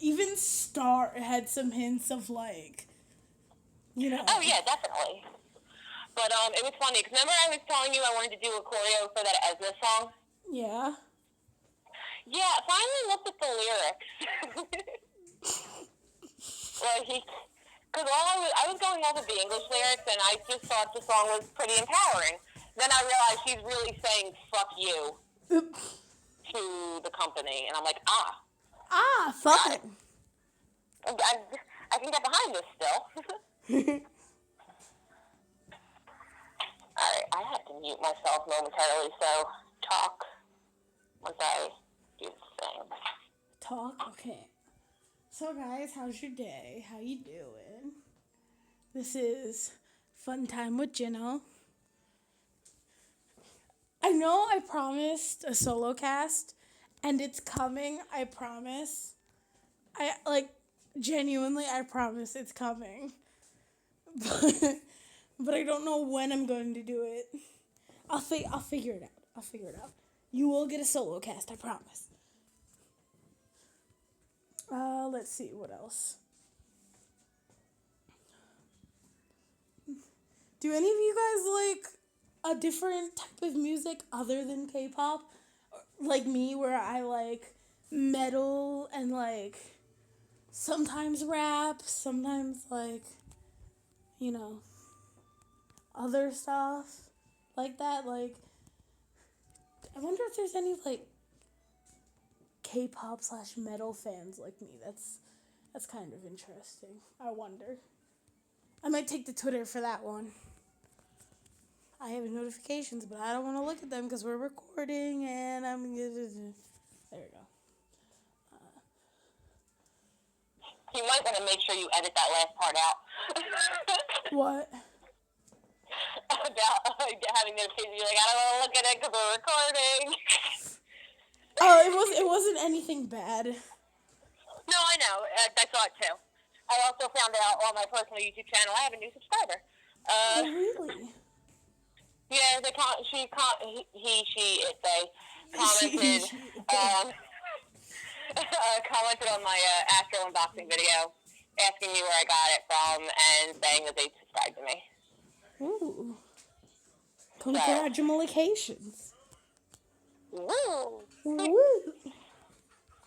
even Star had some hints of Oh yeah, definitely. But it was funny because remember I was telling you I wanted to do a choreo for that Ezra song. Yeah. Yeah, finally looked at the lyrics. Because I was going off of the English lyrics, and I just thought the song was pretty empowering. Then I realized she's really saying "fuck you" to the company, and I'm like, fuck it. I can get behind this still. Alright, I have to mute myself momentarily, so talk once I do this thing. Talk? Okay. So guys, how's your day? How you doing? This is Fun Time with Jinho. I know I promised a solo cast, and it's coming, I promise. Genuinely, I promise it's coming. But I don't know when I'm going to do it. I'll figure it out. You will get a solo cast, I promise. Let's see, what else? Do any of you guys like a different type of music other than K-pop? Like me, where I like metal and sometimes rap, sometimes other stuff like that. I wonder if there's any K-pop/metal fans like me. That's kind of interesting. I wonder. I might take to Twitter for that one. I have notifications, but I don't want to look at them because we're recording, and I'm gonna. There we go. You might want to make sure you edit that last part out. What? About having notifications. You're like, I don't want to look at it because we're recording. Oh, it wasn't anything bad. No, I know. I saw it too. I also found out on my personal YouTube channel I have a new subscriber. Oh, really? Yeah, they commented on my Astro unboxing video, asking me where I got it from and saying that they subscribed to me. Ooh. Congratulations. Woo! Woo.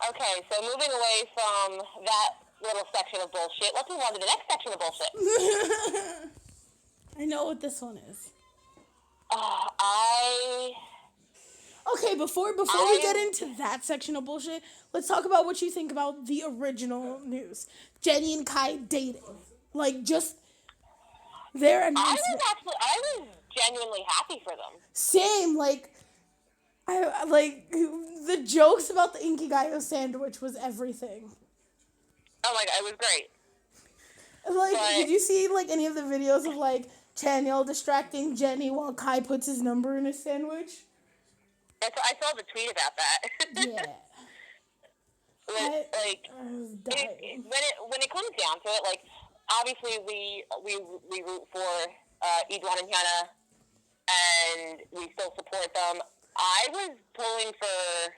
Okay, so moving away from that little section of bullshit, let's move on to the next section of bullshit. I know what this one is. Okay, before we get into that section of bullshit, let's talk about what you think about the original news. Jenny and Kai dating. Just their announcement. I was genuinely happy for them. Same, I the jokes about the Inkigayo sandwich was everything. Oh my god, it was great. Did you see any of the videos of Chanyeol distracting Jenny while Kai puts his number in his sandwich? I saw the tweet about that. Yeah. When it comes down to it, obviously we root for Idwan and Hyuna, and we still support them. I was pulling for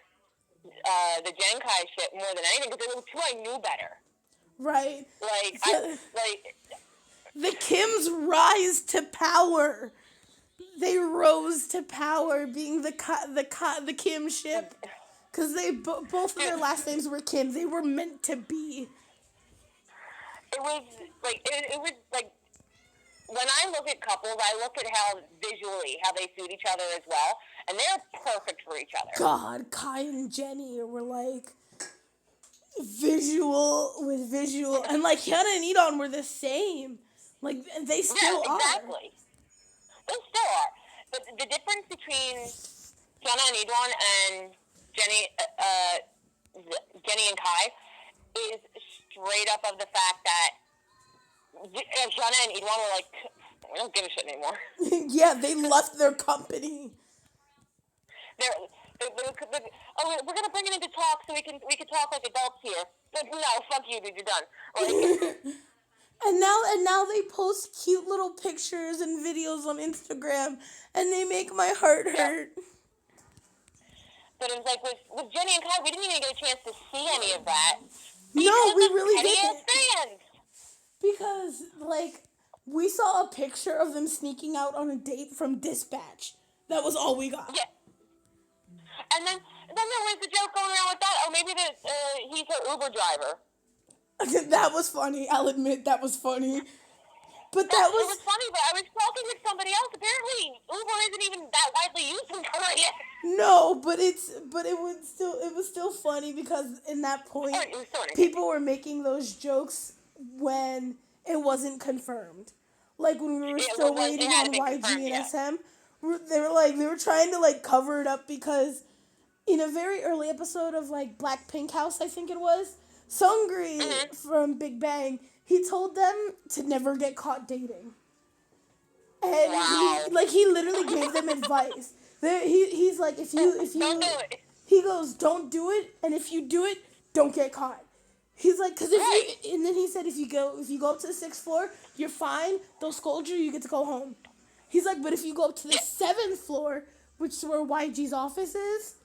the Genkai shit more than anything because they were two I knew better. Right. Like The Kims rise to power. They rose to power, being the Kim ship, because they both of their last names were Kim. They were meant to be. it was it was like when I look at couples, I look at how they suit each other as well, and they're perfect for each other. God, Kai and Jenny were like visual with visual, and like Hyuna and Edon were the same. Like they still Yeah, exactly. They still are. But the difference between Hyuna and Edon and Jenny, Jenny and Kai is straight up of the fact that Hyuna and Edon were like, we don't give a shit anymore. are. Yeah, they left their company. We're gonna bring it into talk so we can talk like adults here. But no, fuck you, dude. You're done. Like, And now they post cute little pictures and videos on Instagram, and they make my heart hurt. but it was like with Jenny and Kai, we didn't even get a chance to see any of that. No, we really didn't. didn't. Because like we saw a picture of them sneaking out on a date from Dispatch. That was all we got. Yeah. And then there was the joke going around with that. Oh, maybe he's her Uber driver. That was funny. I'll admit that was funny. But It was funny, but I was talking with somebody else. Apparently, Uber isn't even that widely used in Korea. No, but it was still funny because in that point It was funny. people were making those jokes when it wasn't confirmed. Like when we were still waiting on YG and SM, they were trying to like cover it up because in a very early episode of like Blackpink House, I think it was, Seungri from Big Bang, he told them to never get caught dating. And he literally gave them advice. He's like, if you Don't do it. he goes, don't do it, and if you do it, don't get caught. He's like, because and then he said, if you go up to the 6th floor, you're fine. They'll scold you. You get to go home. He's like, but if you go up to the 7th floor, which is where YG's office is,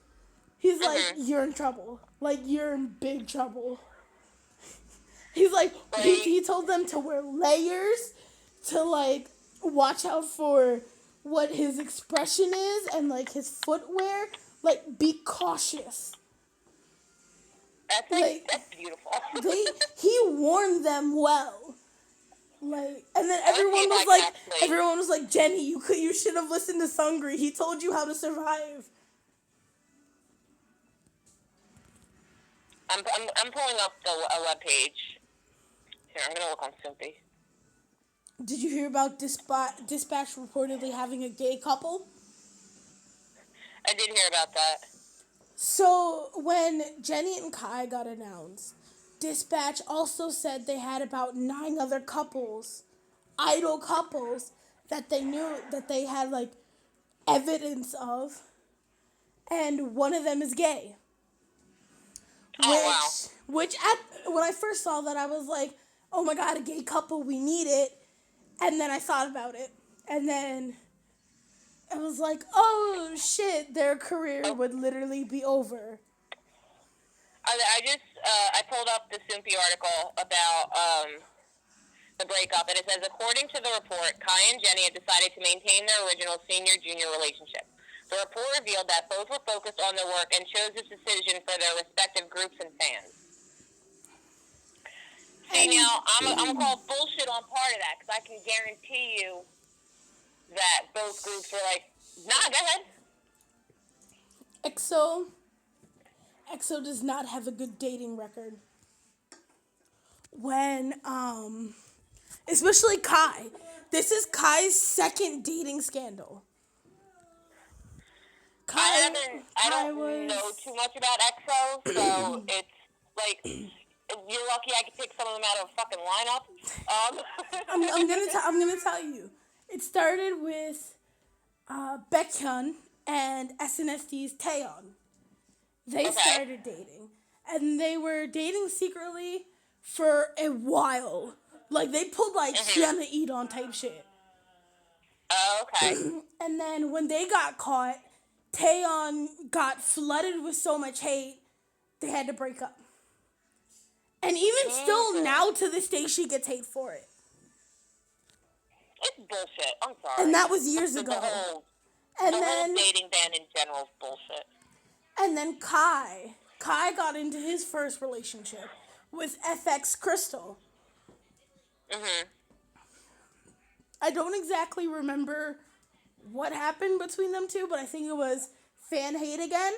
he's like, you're in trouble. Like, you're in big trouble. He's like, he told them to wear layers, to like watch out for what his expression is and like his footwear. Like, be cautious. That's beautiful. He warned them well. Like, and then everyone was like, Jenny, you should have listened to Seungri. He told you how to survive. I'm pulling up a webpage. Here, I'm gonna look on Soupy. Did you hear about Dispatch reportedly having a gay couple? I did hear about that. So, when Jenny and Kai got announced, Dispatch also said they had about 9 other couples, idol couples, that they knew that they had, like, evidence of, and one of them is gay. Which, when I first saw that, I was like, oh my god, a gay couple, we need it. And then I thought about it, and then I was like, oh shit, their career would literally be over. I pulled up the Soupy article about the breakup, and it says, according to the report, Kai and Jenny had decided to maintain their original senior-junior relationship. The report revealed that both were focused on their work and chose this decision for their respective groups and fans. See, now, I'm going to call bullshit on part of that, because I can guarantee you that both groups were like, nah, go ahead. EXO does not have a good dating record. When, especially Kai. This is Kai's second dating scandal. I don't know too much about EXO, so it's like, you're lucky I could pick some of them out of a fucking lineup. I'm gonna tell you. It started with Baekhyun and SNSD's Taeyeon. They started dating, and they were dating secretly for a while. Like they pulled like Hyuna Edon type shit. Oh, okay. And then when they got caught, Taeyeon got flooded with so much hate they had to break up. And even still now to this day, she gets hate for it. It's bullshit. I'm sorry. And that was years ago. The whole dating ban in general is bullshit. And then Kai got into his first relationship with FX Crystal. Mhm. I don't exactly remember what happened between them two, but I think it was fan hate again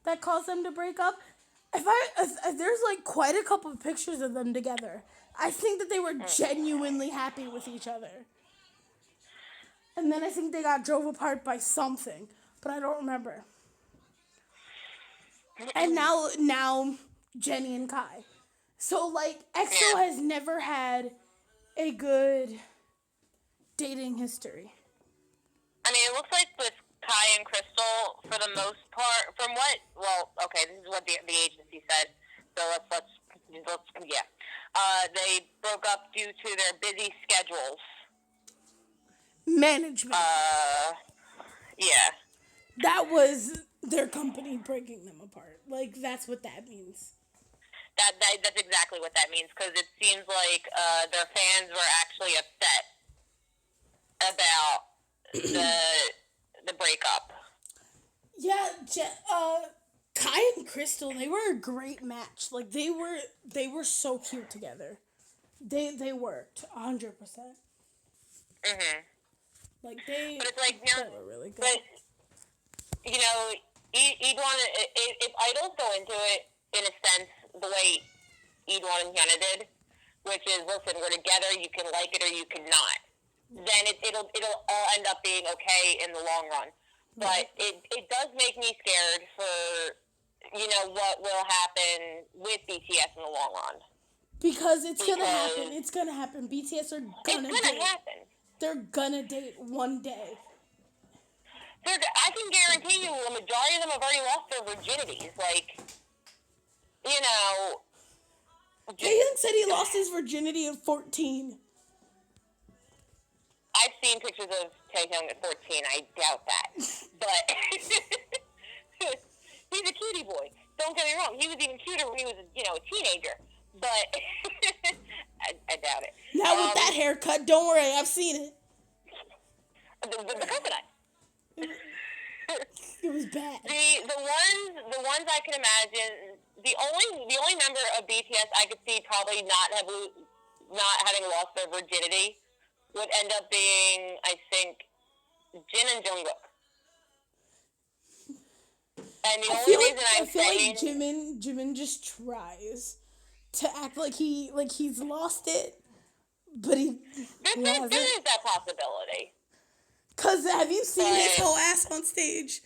that caused them to break up. If there's like quite a couple of pictures of them together, I think that they were genuinely happy with each other. And then I think they got drove apart by something, but I don't remember. And now Jenny and Kai. So like EXO has never had a good dating history. I mean, it looks like with Kai and Crystal, for the most part, from what, well, okay, this is what the agency said, so let's they broke up due to their busy schedules. Management. Yeah. That was their company breaking them apart. Like, that's what that means. That's exactly what that means, because it seems like their fans were actually upset about the breakup. Yeah, Kai and Crystal, they were a great match. Like, they were so cute together. They worked 100%. Mhm. Like they were really good. But you know, if idols go into it in a sense the way Edwin and Hyuna did, which is, listen, we're together, you can like it or you cannot, then it'll all end up being okay in the long run. But it does make me scared for, you know, what will happen with BTS in the long run. Because it's gonna happen. It's gonna happen. BTS are gonna date. It's gonna happen. They're gonna date one day. I can guarantee you the majority of them have already lost their virginities. Like, you know... Taehyung said he lost his virginity at 14. I've seen pictures of Taehyung at 14. I doubt that. But he's a cutie boy. Don't get me wrong. He was even cuter when he was, you know, a teenager. But I doubt it. Now with that haircut, don't worry. I've seen it. The coconut. It was bad. The ones I can imagine, the only member of BTS I could see probably not having lost their virginity would end up being, I think, Jin and Jungkook. And the only reason I'm saying, like Jimin just tries to act like he's lost it, but he hasn't. There is that possibility. 'Cause have you seen his whole ass on stage?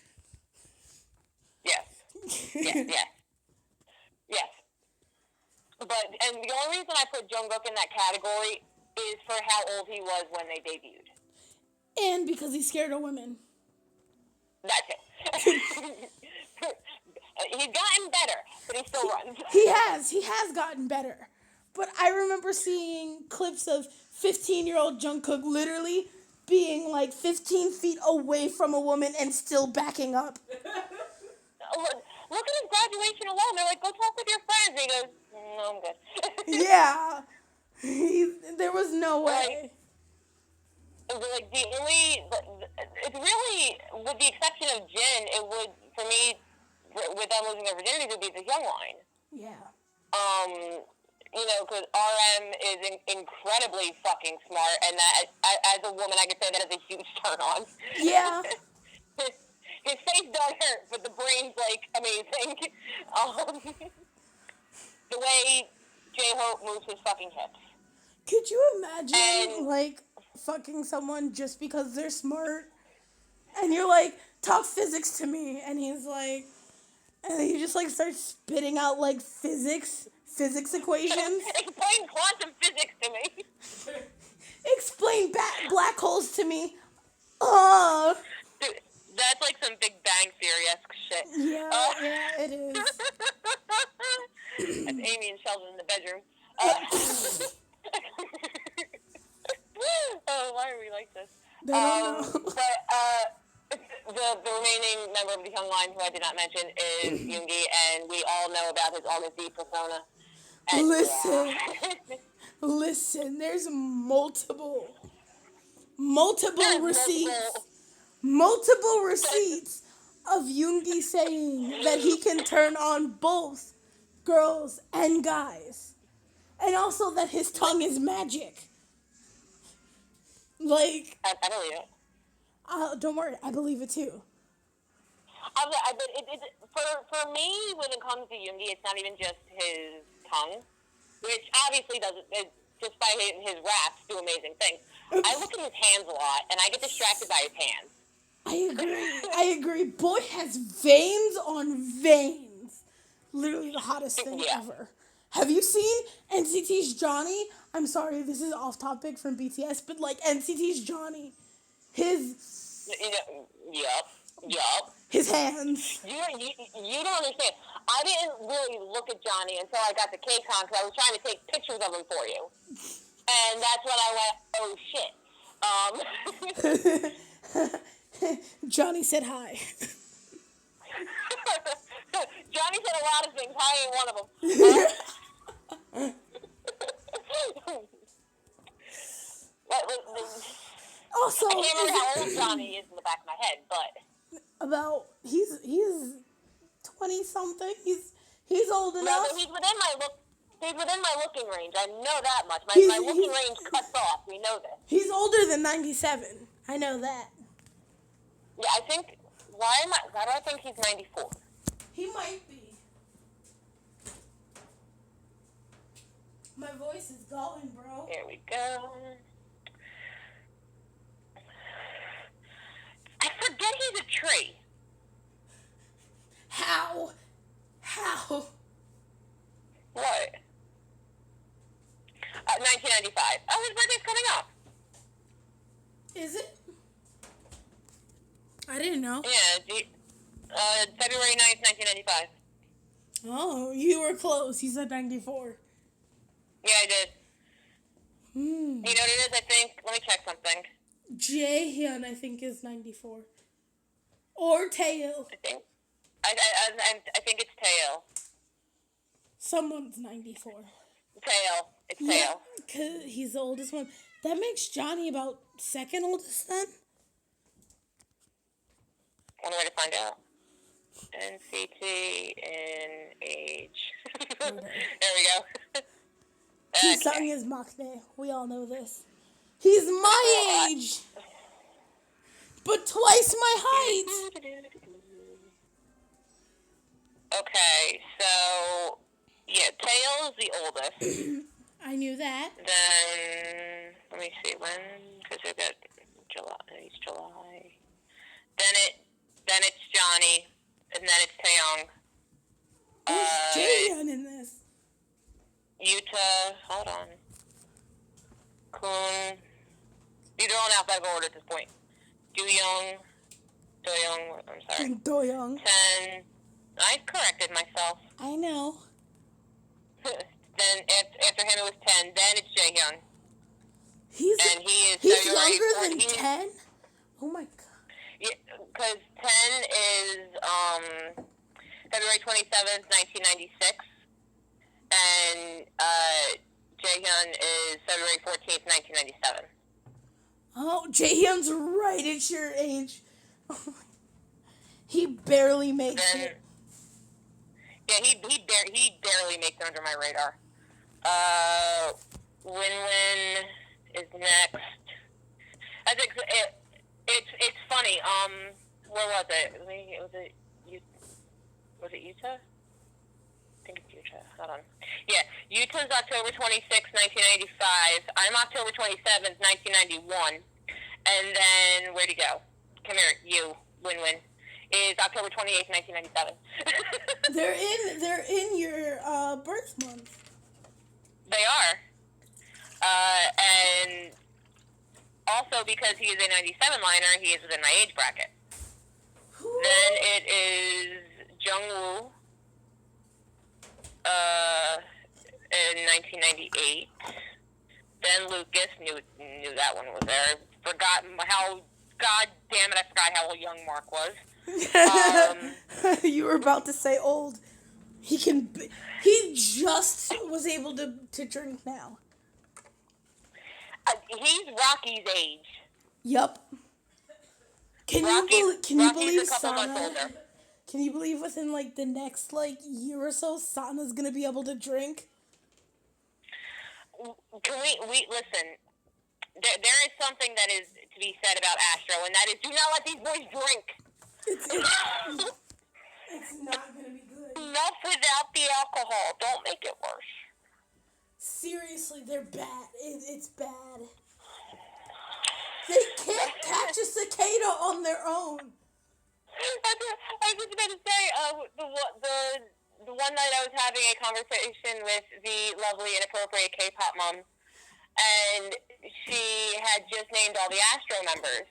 Yes. Yes. And the only reason I put Jungkook in that category is for how old he was when they debuted. And because he's scared of women. That's it. He's gotten better, but he still runs. He has gotten better. But I remember seeing clips of 15-year-old Jungkook literally being like 15 feet away from a woman and still backing up. Look at his graduation alone. They're like, go talk with your friends. And he goes, no, I'm good. Yeah. There was no way. Like it's really, with the exception of Jin, it would, for me, with them losing their virginity, would be the Young line. Yeah. You know, because RM is incredibly fucking smart, and that, as a woman, I could say that is a huge turn on. Yeah. His face don't hurt, but the brain's, like, amazing. The way J-Hope moves his fucking hips. Could you imagine, like, fucking someone just because they're smart? And you're like, talk physics to me. And he's like, and he just, like, starts spitting out, like, physics equations. Explain quantum physics to me. Explain black holes to me. Dude, that's like some Big Bang Theory-esque shit. Yeah, it is. That's Amy and Sheldon in the bedroom. Why are we like this? I don't know. But the remaining member of the Young Line who I did not mention is Yoongi, and we all know about his August D persona. And Listen, yeah. listen. There's multiple There's receipts, multiple receipts of Yoongi saying that he can turn on both girls and guys, and also that his tongue is magic. Like, I believe it. don't worry, I believe it too. But for me, when it comes to Yoongi, it's not even just his tongue, which obviously doesn't, just by his raps, do amazing things. I look at his hands a lot, and I get distracted by his hands. I agree. Boy has veins on veins. Literally the hottest thing ever. Have you seen NCT's Johnny? I'm sorry, this is off topic from BTS, but like NCT's Johnny, his Yup. his hands. You don't understand. I didn't really look at Johnny until I got to KCON because I was trying to take pictures of him for you. And that's when I went, oh shit. Johnny said hi. Johnny said a lot of things. Hi ain't one of them. Also, I can't remember how old Johnny is in the back of my head, but about he's 20 something. He's old enough. no, but he's within my look. He's within my looking range. I know that much. My looking range cuts off. We know this. He's older than 97. I know that. Yeah, I think. Why do I think he's 94? He might be. My voice is going, bro. Here we go. I forget he's a tree. How? What? 1995. Oh, his birthday's coming up. Is it? I didn't know. Yeah, February 9th, 1995. Oh, you were close. You said 94. Yeah, I did. You know what it is, I think? Let me check something. Jaehyun, I think, is 94. Or Taeil. I think. I think it's Taeil. Someone's 94. Taeil. It's Taeil. Yeah, because he's the oldest one. That makes Johnny about second oldest then? One way to find out. NCT in age. There we go. His song is Maknae. We all know this. He's my age! But twice my height! Okay, so, yeah, Taeil is the oldest. I knew that. Then, let me see, when, because we've got July, it's July. Then it's Johnny, and then it's Taeyong. Who's Jaehyun in this? Yuta, hold on. Kun. These are all in alphabetical order at this point. Doyoung, I'm sorry. Doyoung. 10. I corrected myself. I know. Then after him it was 10. Then it's Jaehyun. He's February younger 14th. than 10? Oh my god. Yeah, because 10 is February 27th, 1996. And Jaehyun is February 14th, 1997. Oh, Jaehyun's right at your age. He barely makes it. Yeah, he barely makes it under my radar. Win is next. I think it's funny. Where was it? Was it Utah? I think it's Utah. Hold on. Yeah, Utah's October 26th, 1995. I'm October 27th, 1991. And then, where'd he go? Come here, you, Win. Is October 28th, 1997. They're in your birth month. They are. And also because he is a 97 liner, he is within my age bracket. Ooh. Then it is Jungwoo in 1998. Then Lucas, knew that one was there. Forgot how God damn it, I forgot how old young Mark was. You were about to say old. He just was able to drink now. He's Rocky's age. Yup. Can Rocky's you believe a couple months Sana? older. Can you believe within like the next like year or so, Sana's gonna be able to drink? Can we listen? There is something that is to be said about Astro, and that is do not let these boys drink. It's not gonna be good. Enough without the alcohol. Don't make it worse. Seriously, they're bad. It's bad. They can't catch a cicada on their own. I was just about to say, the one night I was having a conversation with the lovely inappropriate K-pop mom, and she had just named all the Astro members.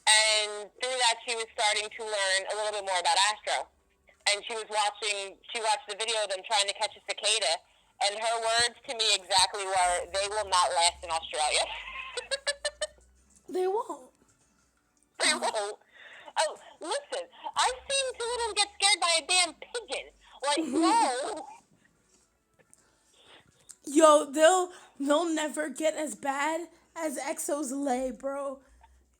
And through that, she was starting to learn a little bit more about Astro. And she watched the video of them trying to catch a cicada, and her words to me exactly were, they will not last in Australia. They won't. They won't. Oh, listen, I've seen two of them get scared by a damn pigeon. Like, no. Yo, they'll never get as bad as EXO's Lay, bro.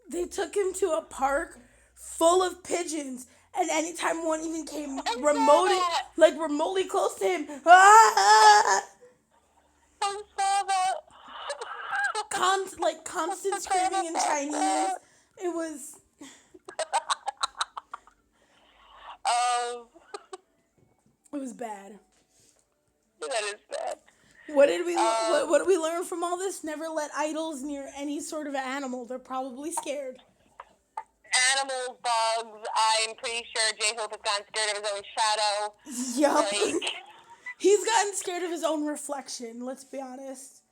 They took him to a park full of pigeons, and anytime one even came remotely close to him, I saw that. Constant screaming in Chinese. It was. It was bad. That is bad. What did we learn from all this? Never let idols near any sort of animal. They're probably scared. Animals, bugs. I'm pretty sure J-Hope has gotten scared of his own shadow. Yup. Like, he's gotten scared of his own reflection. Let's be honest.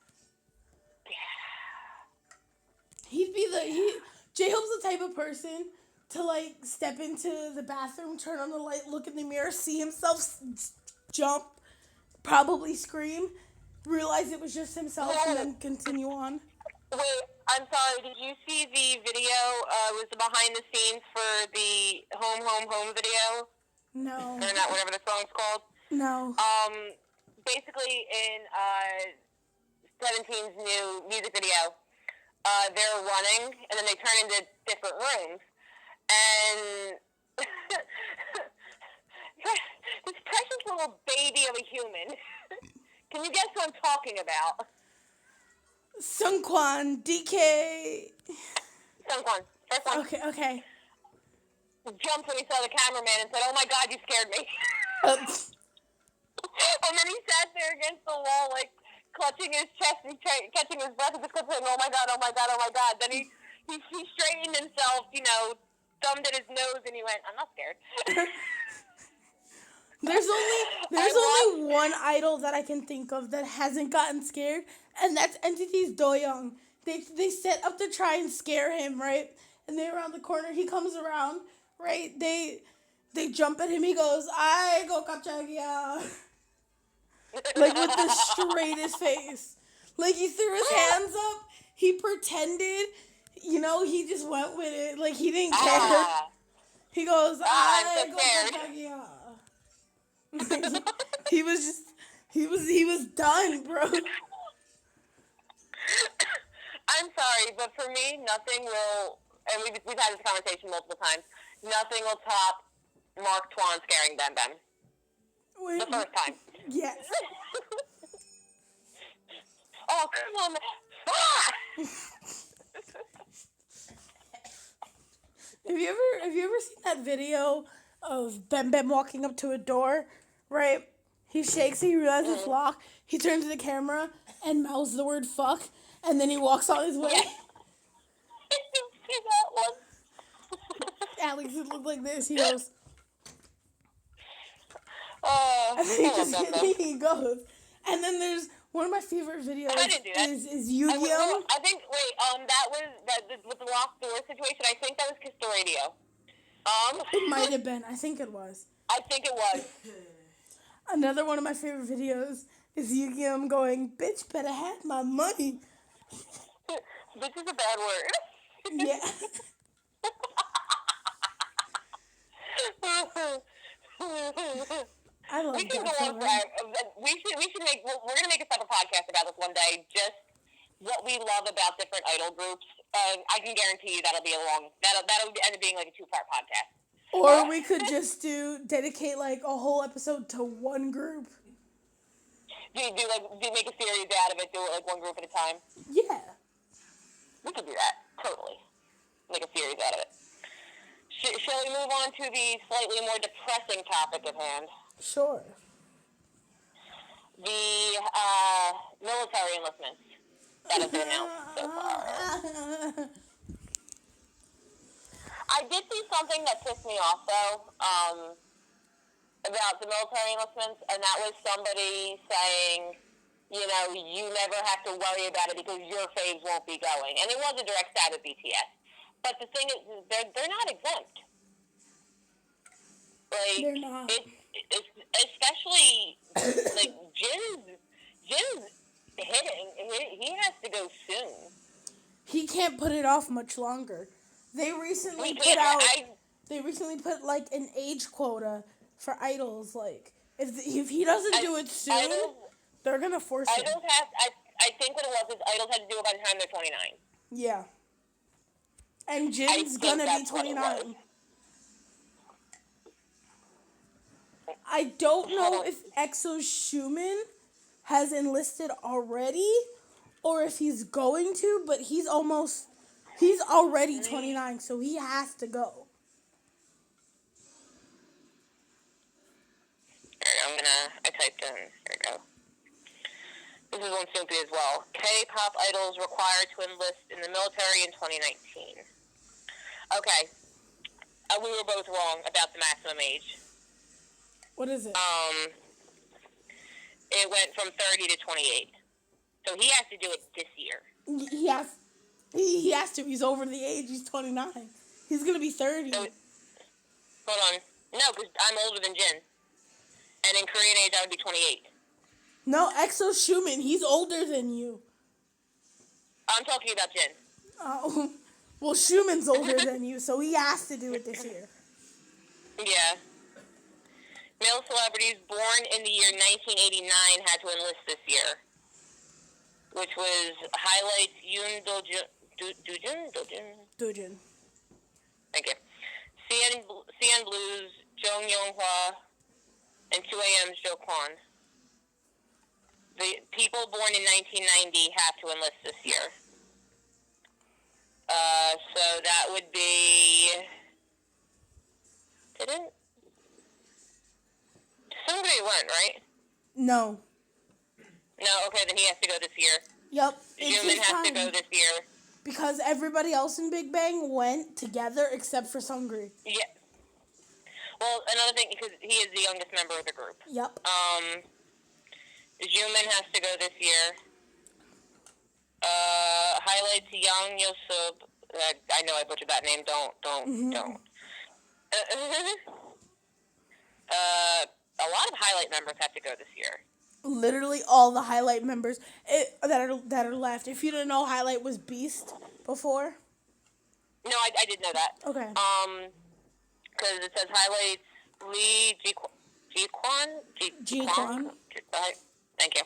J-Hope's the type of person to like step into the bathroom, turn on the light, look in the mirror, see himself jump, probably scream, realize it was just himself, and then continue on. Wait, I'm sorry, did you see the video, was the behind the scenes for the Home video? No. Or not, whatever the song's called? No. Basically in, 17's new music video, they're running, and then they turn into different rooms, and this precious little baby of a human, can you guess who I'm talking about? Sungkwan, DK. Sungkwan, first one. Okay. Jumped when he saw the cameraman and said, "Oh my God, you scared me." And then he sat there against the wall, like, clutching his chest and catching his breath and just kept saying, "Oh my God, oh my God, oh my God." Then he straightened himself, thumbed at his nose, and he went, "I'm not scared." There's only one idol that I can think of that hasn't gotten scared, and that's NCT's Doyoung. They set up to try and scare him, right? And they're around the corner. He comes around, right? They jump at him. He goes, "I go kapchagya." Like with the straightest face. Like he threw his hands up. He pretended, he just went with it. Like he didn't care. He goes, "I go kapchagya." He was done, bro. I'm sorry, but for me, nothing will, and we've had this conversation multiple times, nothing will top Mark Twan scaring Bem Bem. Wait, the first time. Yes. Oh, come on. Ah! Have you ever seen that video of Bem Bem walking up to a door, right? He shakes it, he realizes it's locked. He turns to the camera and mouths the word fuck, and then he walks on his way. I didn't see that one. Alex, it looked like this. He goes. And then he goes. And then there's one of my favorite videos is Yu-Gi-Oh! I think, that was, with the locked door situation, I think that was Kiss the Radio. It might have been. I think it was. I think it was. Another one of my favorite videos is Yu-Gi-Oh! Going, "Bitch better have my money." Bitch is a bad word. Yeah. I love We can that go so on much. forever. We should make. We're gonna make a separate podcast about this one day. Just what we love about different idol groups. I can guarantee you that'll be a long. That'll end up being like a 2-part podcast. Or we could just dedicate like a whole episode to one group. Do make a series out of it. Do it like one group at a time. Yeah. We could do that totally. Make a series out of it. Shall we move on to the slightly more depressing topic at hand? Sure. The military enlistments that have been announced so far. I did see something that pissed me off, though, about the military enlistments, and that was somebody saying, you never have to worry about it because your faves won't be going. And it was a direct stab at BTS. But the thing is, they're not exempt. Like, They're not. It's especially, like, Jin's hitting. He has to go soon. He can't put it off much longer. They recently put like an age quota for idols. Like if he doesn't do it soon, they're gonna force him. Idols have. I think what it was is idols had to do it by the time they're 29. Yeah. And Jin's gonna be 29. I don't know if EXO Schumann has enlisted already or if he's going to, but he's already 29, so he has to go. I typed in, here we go. This is on Soupy as well. K-pop idols required to enlist in the military in 2019. Okay. We were both wrong about the maximum age. What is it? It went from 30 to 28. So he has to do it this year. He has to. He's over the age. He's 29. He's going to be 30. So, hold on. No, because I'm older than Jin. And in Korean age, I would be 28. No, EXO Schumann, he's older than you. I'm talking about Jin. Oh, well, Schumann's older than you, so he has to do it this year. Yeah. Male celebrities born in the year 1989 had to enlist this year, which was highlights Yoon Dojin. Thank you. CN Blues, Jong Young-hwa, and 2AM's Jo Kwon. The people born in 1990 have to enlist this year. So that would be... Didn't... Somebody went, right? No. No, okay, then he has to go this year. Yep. Jimin has to go this year. Because everybody else in Big Bang went together except for Seungri. Yeah. Well, another thing, because he is the youngest member of the group. Yep. Jimin has to go this year. Highlights Young Yosub. I know I butchered that name. Don't. A lot of highlight members have to go this year. Literally all the highlight members that are left. If you didn't know, highlight was Beast before. No, I did know that. Okay. Because it says highlights Lee Ji-kwon. Thank you.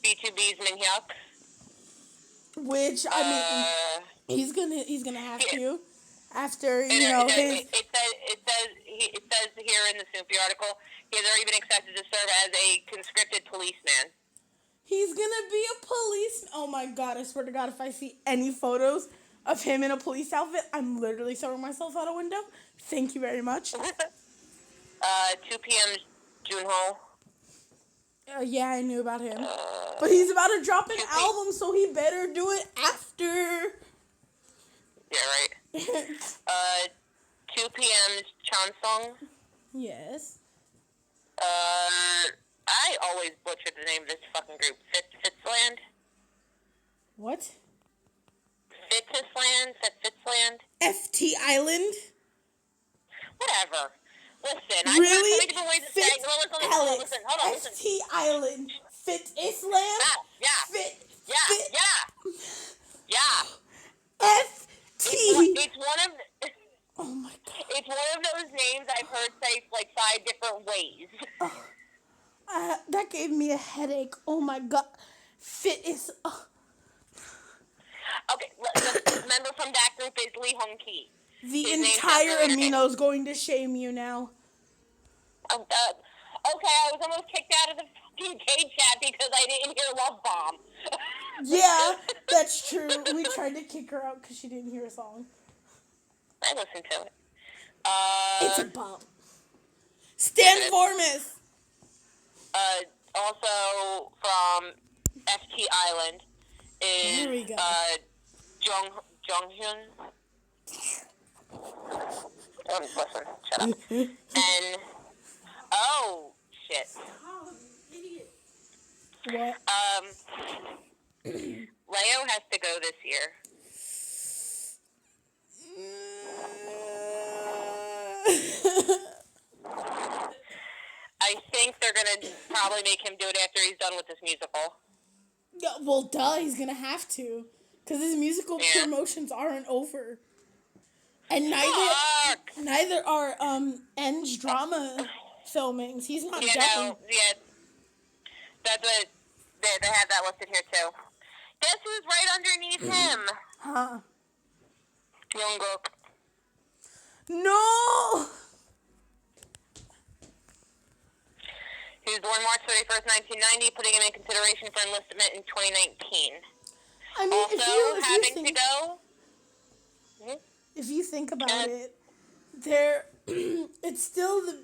B2B's Minhyuk. Which he's gonna have to after It says here in the Snoopy article he has already been accepted to serve as a conscripted policeman. He's gonna be a police. Oh my god! I swear to God, if I see any photos of him in a police outfit, I'm literally throwing myself out a window. Thank you very much. 2 p.m. Jinho. Yeah, I knew about him. But he's about to drop an album, so he better do it after. Yeah, right. 2 p.m. Chansung. Yes. I always butcher the name of this fucking group. Fitzland? What? Fitzland? FT Island? Whatever. Listen, really? I heard so many different ways to say it. Listen. Hold on. FT Island. Fit Islam? Yeah. Yeah. FT. It's one of... Oh my god. It's one of those names I've heard say like 5 different ways. That gave me a headache. Oh my god. Fit is. Okay, the member from that group is Lee Hong Ki. The His name's entire definitely Amino is going to shame you now. Okay, I was almost kicked out of the fucking gay chat because I didn't hear Love Bomb. Yeah, that's true. We tried to kick her out because she didn't hear a song. I listened to it. It's a bomb. Stan Formus. Also from FT Island There we is go. Jonghyun. Listen, shut up. And oh shit. Oh, you idiot. What? Leo has to go this year. I think they're gonna probably make him do it after he's done with this musical. Yeah, well, duh, he's gonna have to, cause his musical promotions aren't over, and neither are N's drama filmings. He's not done. Yeah, that's what they have that listed here too. Guess who's right underneath him? Huh? Jungkook. No. He was born March 31st, 1990, putting him in consideration for enlistment in 2019. I mean, Also, if having to go. If you think about it, it's still the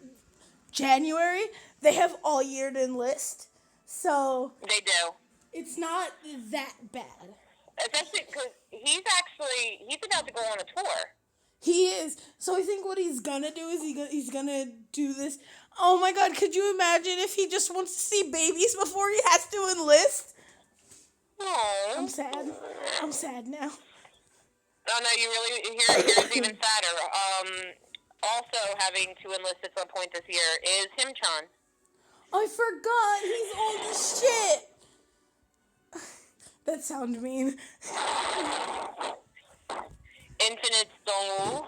January. They have all year to enlist, so They do. it's not that bad. Especially because he's about to go on a tour. He is. So I think what he's gonna do is he's gonna do this. Oh my god, could you imagine if he just wants to see babies before he has to enlist? Aww. I'm sad. I'm sad now. Oh no, you really, here's even sadder. Also having to enlist at some point this year is Himchan. I forgot. He's old as shit. That sounds mean. Infinite Dongwoo.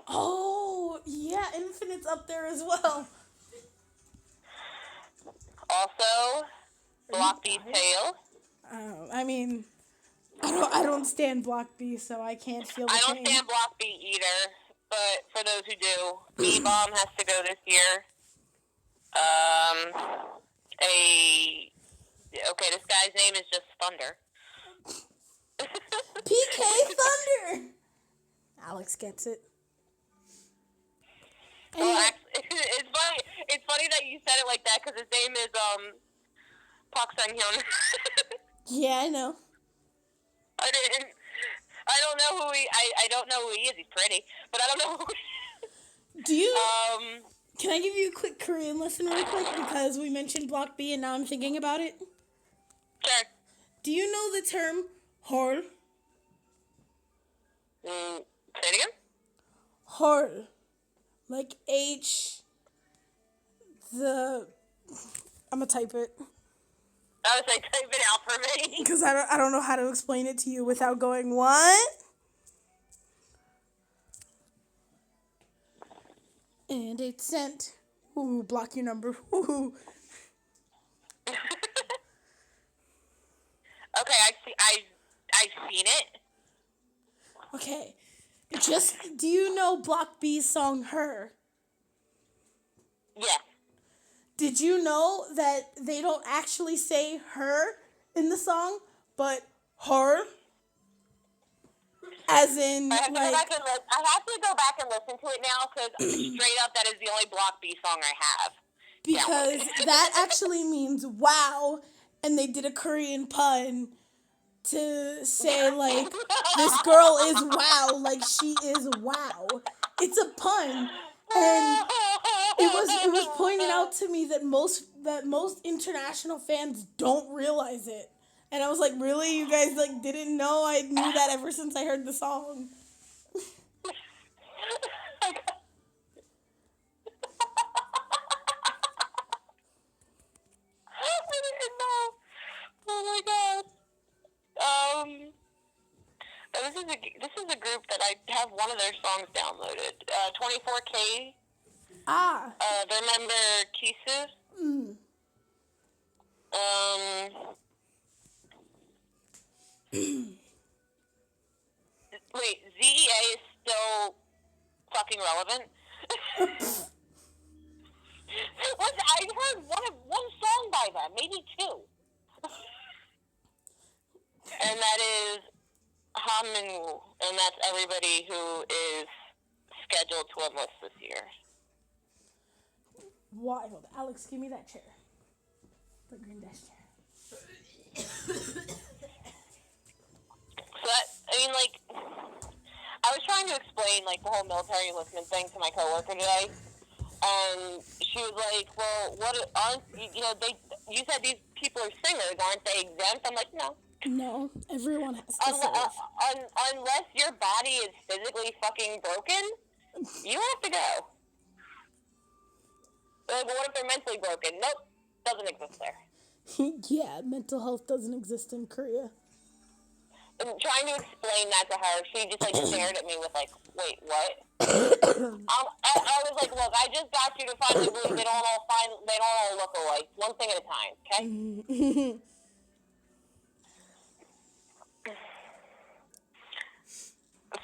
Oh, yeah, Infinite's up there as well. Also, Block B's Tail. I mean, I don't stand Block B, so I can't feel the I don't pain. stand Block B either, but for those who do, B-Bomb has to go this year. This guy's name is just Thunder. PK Thunder. Alex gets it. Well, actually, it's funny that you said it like that because his name is Park Sang-hyun. Yeah, I know. I don't know who I don't know who he is. He's pretty, but I don't know who he is. Do you? Can I give you a quick Korean lesson real quick because we mentioned Block B and now I'm thinking about it? Sure. Do you know the term hor? Say it again? Hor. Like I'm gonna type it. I was like, type it out for me. Because I don't know how to explain it to you without going, what? And it's sent. Ooh, block your number. Ooh. Okay, I've seen it. Okay. Do you know Block B's song, Her? Yes. Did you know that they don't actually say her in the song, but her? As in, I have to go back and listen to it now because straight up that is the only Block B song I have. Because that actually means wow, and they did a Korean pun to say, like, this girl is wow, like she is wow. It's a pun, and it was pointed out to me that most international fans don't realize it. And I was like, really? You guys, like, didn't know? I knew that ever since I heard the song. I didn't know. Oh my god. This is a this is a group that I have one of their songs downloaded. 24K. Ah. Their member Kisu. Mm. Wait, ZEA is still fucking relevant? I've heard one song by them, maybe two. And that is Haminwoo, and that's everybody who is scheduled to enlist this year. Wild. Alex, give me that chair. The green desk chair. So that, I mean, like, I was trying to explain, like, the whole military enlistment thing to my coworker today, and she was like, well, aren't, you know, you said these people are singers, aren't they exempt? I'm like, no. No, everyone has to serve. Unless your body is physically fucking broken, you have to go. Like, what if they're mentally broken? Nope, doesn't exist there. Yeah, mental health doesn't exist in Korea. And trying to explain that to her, she just, like, stared at me with, like, wait, what? I was like, look, I just got you to finally believe they don't all look alike. One thing at a time, okay?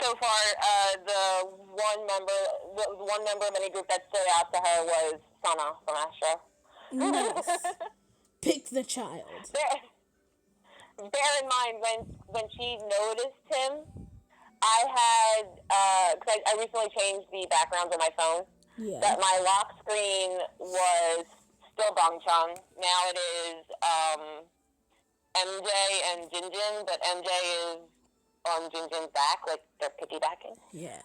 So far, the one member of any group that stood out to her was Sana from Astro. Nice. Pick the child. Bear in mind, when she noticed him, I had, because I recently changed the backgrounds on my phone, that my lock screen was still Bangchang. Now it is MJ and Jinjin, but MJ is on Jinjin's back, like they're piggybacking. Yeah.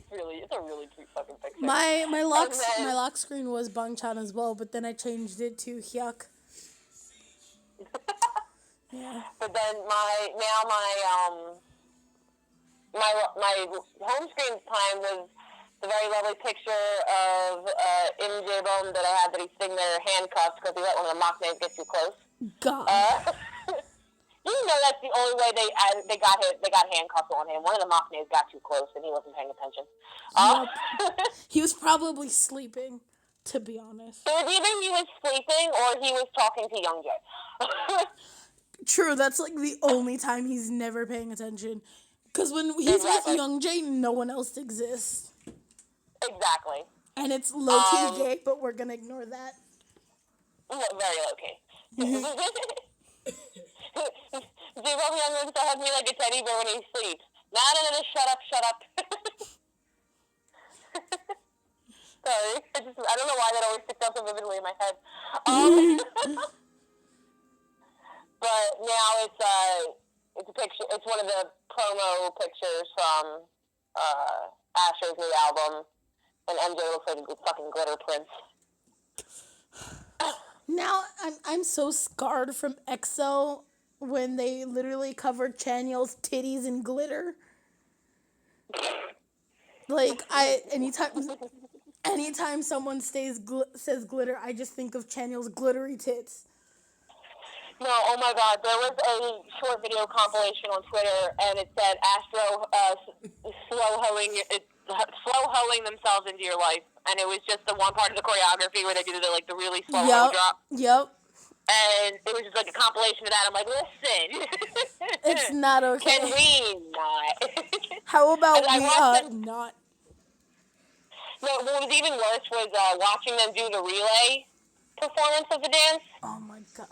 It's a really cute fucking picture. My lock screen was Bangchan as well, but then I changed it to Hyuk. Yeah. But then my home screen time was the very lovely picture of Im Jae-bum that I had that he's sitting there handcuffed because he let one of the mock names get too close. God. You know that's the only way they got handcuffs on him. One of the mock names got too close and he wasn't paying attention. He was probably sleeping, to be honest. So either he was sleeping or he was talking to Young Jae. True, that's like the only time he's never paying attention. Because when he's with Young Jae, no one else exists. Exactly. And it's low-key gay, but we're gonna ignore that. Very low-key. J-Bum Young wants to hug me like a teddy bear when he sleeps. No, shut up. Sorry. I don't know why that always sticks out so vividly in my head. But now it's a picture. It's one of the promo pictures from Asher's new album, and MJ looks like a fucking glitter prince. Now I'm so scarred from EXO when they literally covered Chanyeol's titties in glitter. Like anytime someone says glitter, I just think of Chanyeol's glittery tits. No, oh my God, there was a short video compilation on Twitter, and it said Astro slow hoeing themselves into your life, and it was just the one part of the choreography where they did the really slow hoe drop. Yep. And it was just like a compilation of that. I'm like, listen, it's not okay. Can we not? How about we not? No, what was even worse was watching them do the relay performance of the dance. Oh my God.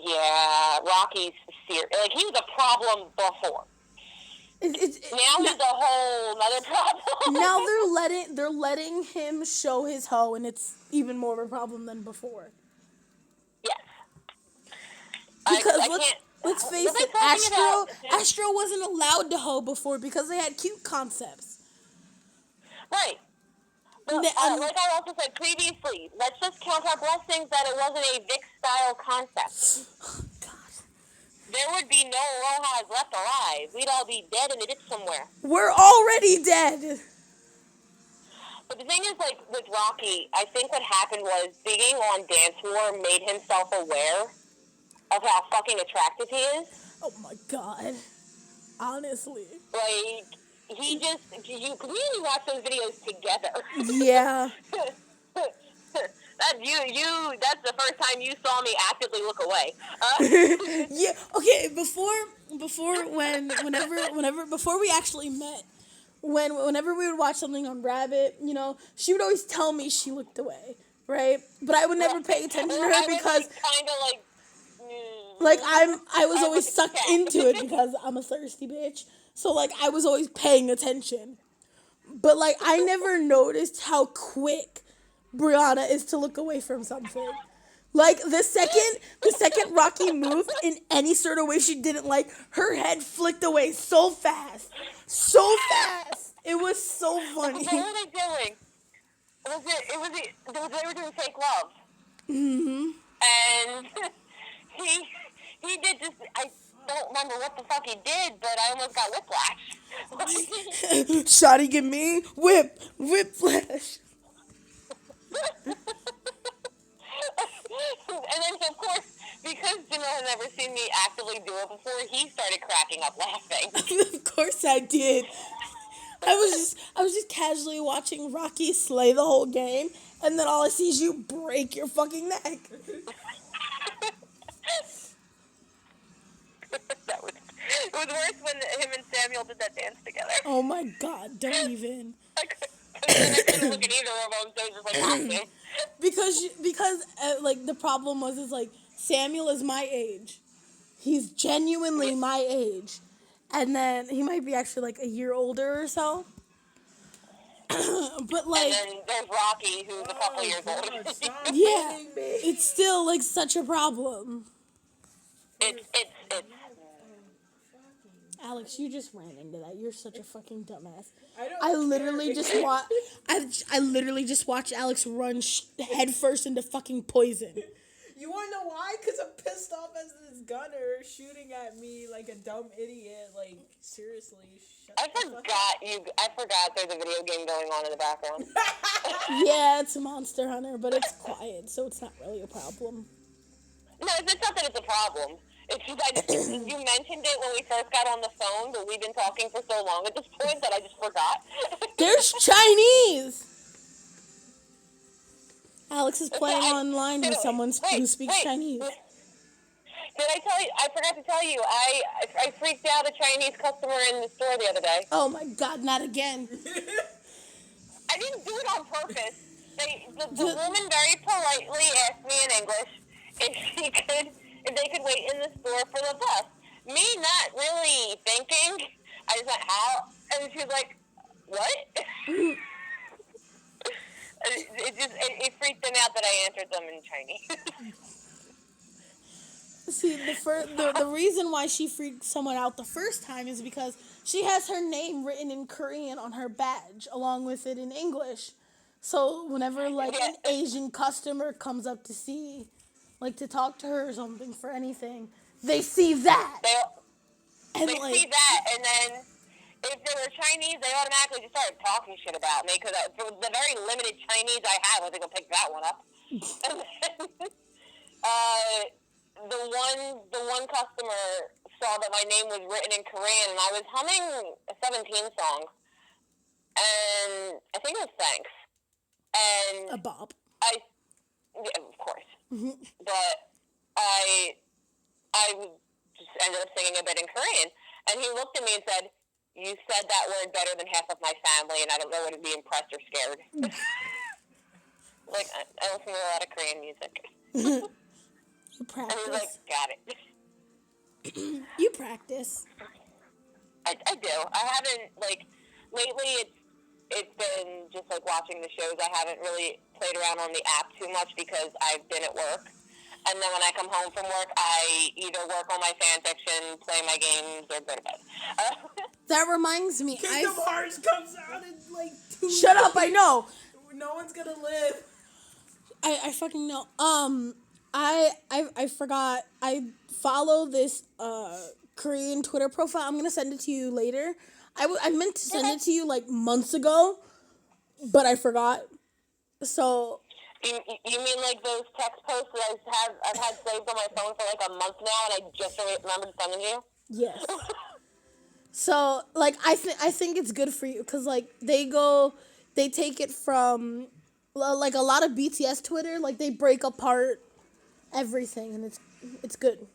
Yeah, Rocky's serious. Like, he was a problem before. Now he's a whole other problem. Now they're letting him show his hoe, and it's even more of a problem than before. Yes. Because let's face it, Astro wasn't allowed to hoe before because they had cute concepts. Right. But, like I also said previously, let's just count our blessings that it wasn't a Vic-style concept. Oh, God. There would be no Rojas left alive. We'd all be dead in a ditch somewhere. We're already dead. But the thing is, like, with Rocky, I think what happened was being on Dance War made him self-aware of how fucking attractive he is. Oh my god. Honestly. Like, we only watch those videos together. Yeah. That's the first time you saw me actively look away. Yeah. Okay. Before we actually met, whenever we would watch something on Rabbit, she would always tell me she looked away, right? But I would never pay attention to her because, kind of I was always sucked into it because I'm a thirsty bitch. So I was always paying attention, but I never noticed how quick Brianna is to look away from something. The second Rocky moved in any sort of way she didn't like, her head flicked away so fast. So fast. It was so funny. What were they doing? They were doing fake love. Mm-hmm. And he did just, I don't remember what the fuck he did, but I almost got whiplash. Shawty give me whiplash. And then, of course, because Jinho had never seen me actively do it before, he started cracking up laughing. Of course I did. I was just casually watching Rocky slay the whole game, and then all I see is you break your fucking neck. It was worse when him and Samuel did that dance together. Oh my god, don't even. I couldn't look at either of them, so I was just laughing. Because the problem was Samuel is my age. He's genuinely my age. And then he might be actually a year older or so. But and then there's Rocky, who's a couple years older. Yeah, it's still such a problem. It's Alex, you just ran into that. You're such a fucking dumbass. I literally just watched Alex run head first into fucking poison. You wanna know why? Because I'm pissed off as this gunner shooting at me like a dumb idiot. Seriously, I forgot there's a video game going on in the background. Yeah, it's a Monster Hunter, but it's quiet, so it's not really a problem. No, it's not that it's a problem. It's just you mentioned it when we first got on the phone, but we've been talking for so long at this point that I just forgot. There's Chinese! Alex is playing online with someone who speaks Chinese. Did I tell you? I forgot to tell you. I freaked out a Chinese customer in the store the other day. Oh my god, not again. I didn't do it on purpose. The woman very politely asked me in English if they could wait in the store for the bus. Me not really thinking. I just went, how? And she was like, what? It freaked them out that I answered them in Chinese. See, the reason why she freaked someone out the first time is because she has her name written in Korean on her badge, along with it in English. So whenever an Asian customer comes up to see, to talk to her or something for anything, they see that. They see that, and then if they were Chinese, they automatically just started talking shit about me, because for the very limited Chinese I have, I think I'll pick that one up. And then, the one customer saw that my name was written in Korean, and I was humming a 17 song, and I think it was Thanks. And a bop. Yeah, of course. Mm-hmm. But I just ended up singing a bit in Korean, and he looked at me and said, "You said that word better than half of my family, and I don't know whether to be impressed or scared." I listen to a lot of Korean music. You practice. And he was like, got it. You practice. I do. I haven't, lately it's been just, watching the shows. I haven't really played around on the app too much because I've been at work. And then when I come home from work, I either work on my fan fiction, play my games, or go to bed. That reminds me. Kingdom Hearts comes out in, 2 Shut up, I know. No one's gonna live. I fucking know. I forgot. I follow this Korean Twitter profile. I'm gonna send it to you later. I meant to send it to you months ago, but I forgot. So You mean like those text posts that I've had saved on my phone for like a month now, and I just remembered sending you? Yes. So like I think it's good for you because like they take it from like a lot of BTS Twitter, like they break apart everything, and it's good.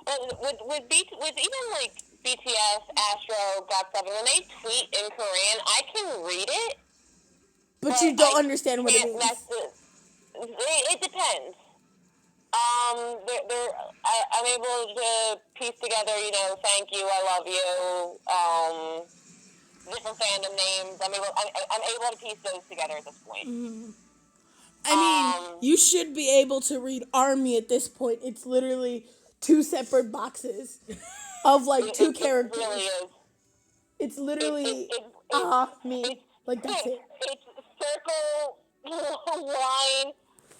With even like BTS, Astro, GOT7, when they tweet in Korean, I can read it, But but you I don't understand what it can't means. it depends. I'm able to piece together, thank you, I love you, different fandom names. I'm able to piece those together at this point. I mean, Um, you should be able to read Army at this point. It's literally two separate boxes of like two characters. It really is. It's literally me. It's Like that's it. it's circle line,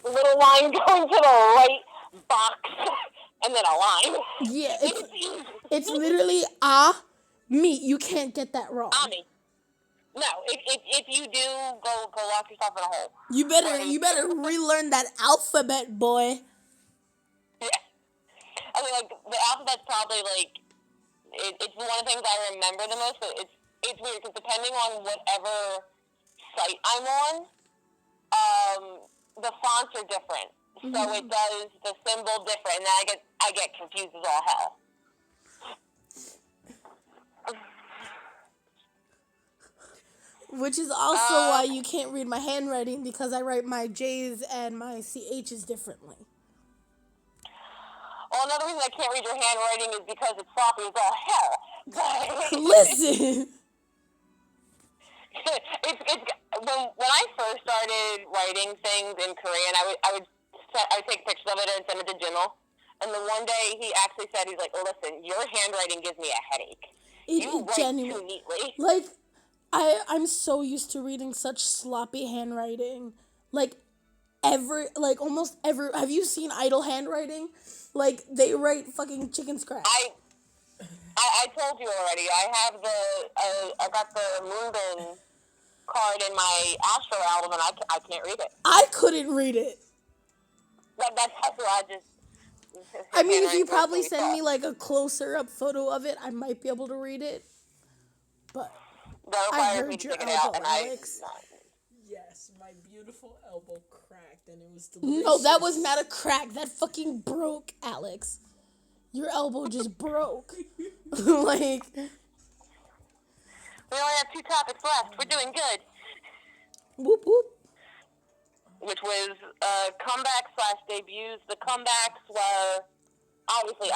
little line going to the right box, and then a line. Yeah, it's literally me. You can't get that wrong. Ami. No, if you do, go lock yourself in a hole. You better relearn that alphabet, boy. Yeah. I mean, like the alphabet's probably like it's one of the things I remember the most. But it's weird because depending on whatever site I'm on, the fonts are different. So it does the symbol different, and I get confused as all hell. Which is also why you can't read my handwriting because I write my J's and my CH's differently. Well, another reason I can't read your handwriting is because it's sloppy as all hell. But Listen. When I first started writing things in Korean, I would take pictures of it and send it to Jinho. And the one day he actually said, he's like, listen, your handwriting gives me a headache. You write genuine. too neatly. Like, I'm so used to reading such sloppy handwriting. Like, almost every, have you seen Idol handwriting? Like, they write fucking chicken scratch. I told you already. I got the Moonbin card in my Astro album, and I can't read it. I couldn't read it. That's why I just. I mean, if you probably send me like a closer up photo of it, I might be able to read it. But I heard your elbow, Alex. Yes, my beautiful elbow cracked, and it was delicious. No, that was not a crack. That fucking broke, Alex. Your elbow just broke. Like. We only have 2 topics left. We're doing good. Whoop whoop. Which was comeback/debuts. The comebacks were obviously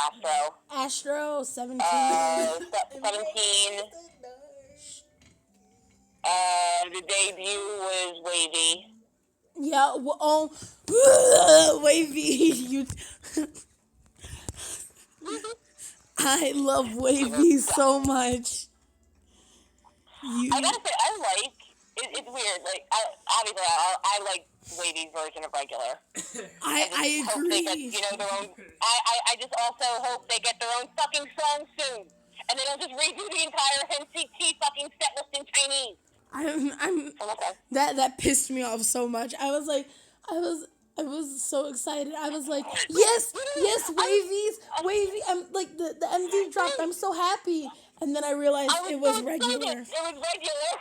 Astro 17. 17. The debut was Wavy. Yeah. Wavy. You. I love Wavy so much. I gotta say, it's weird. Like, obviously, I like Wavy's version of regular. I agree. Get, their own. I just also hope they get their own fucking song soon, and they don't just redo the entire NCT fucking set list in Chinese. That pissed me off so much. I was so excited. I was like, yes, Wavy. I'm like the MV dropped. I'm so happy. And then I realized it was regular. It was regular.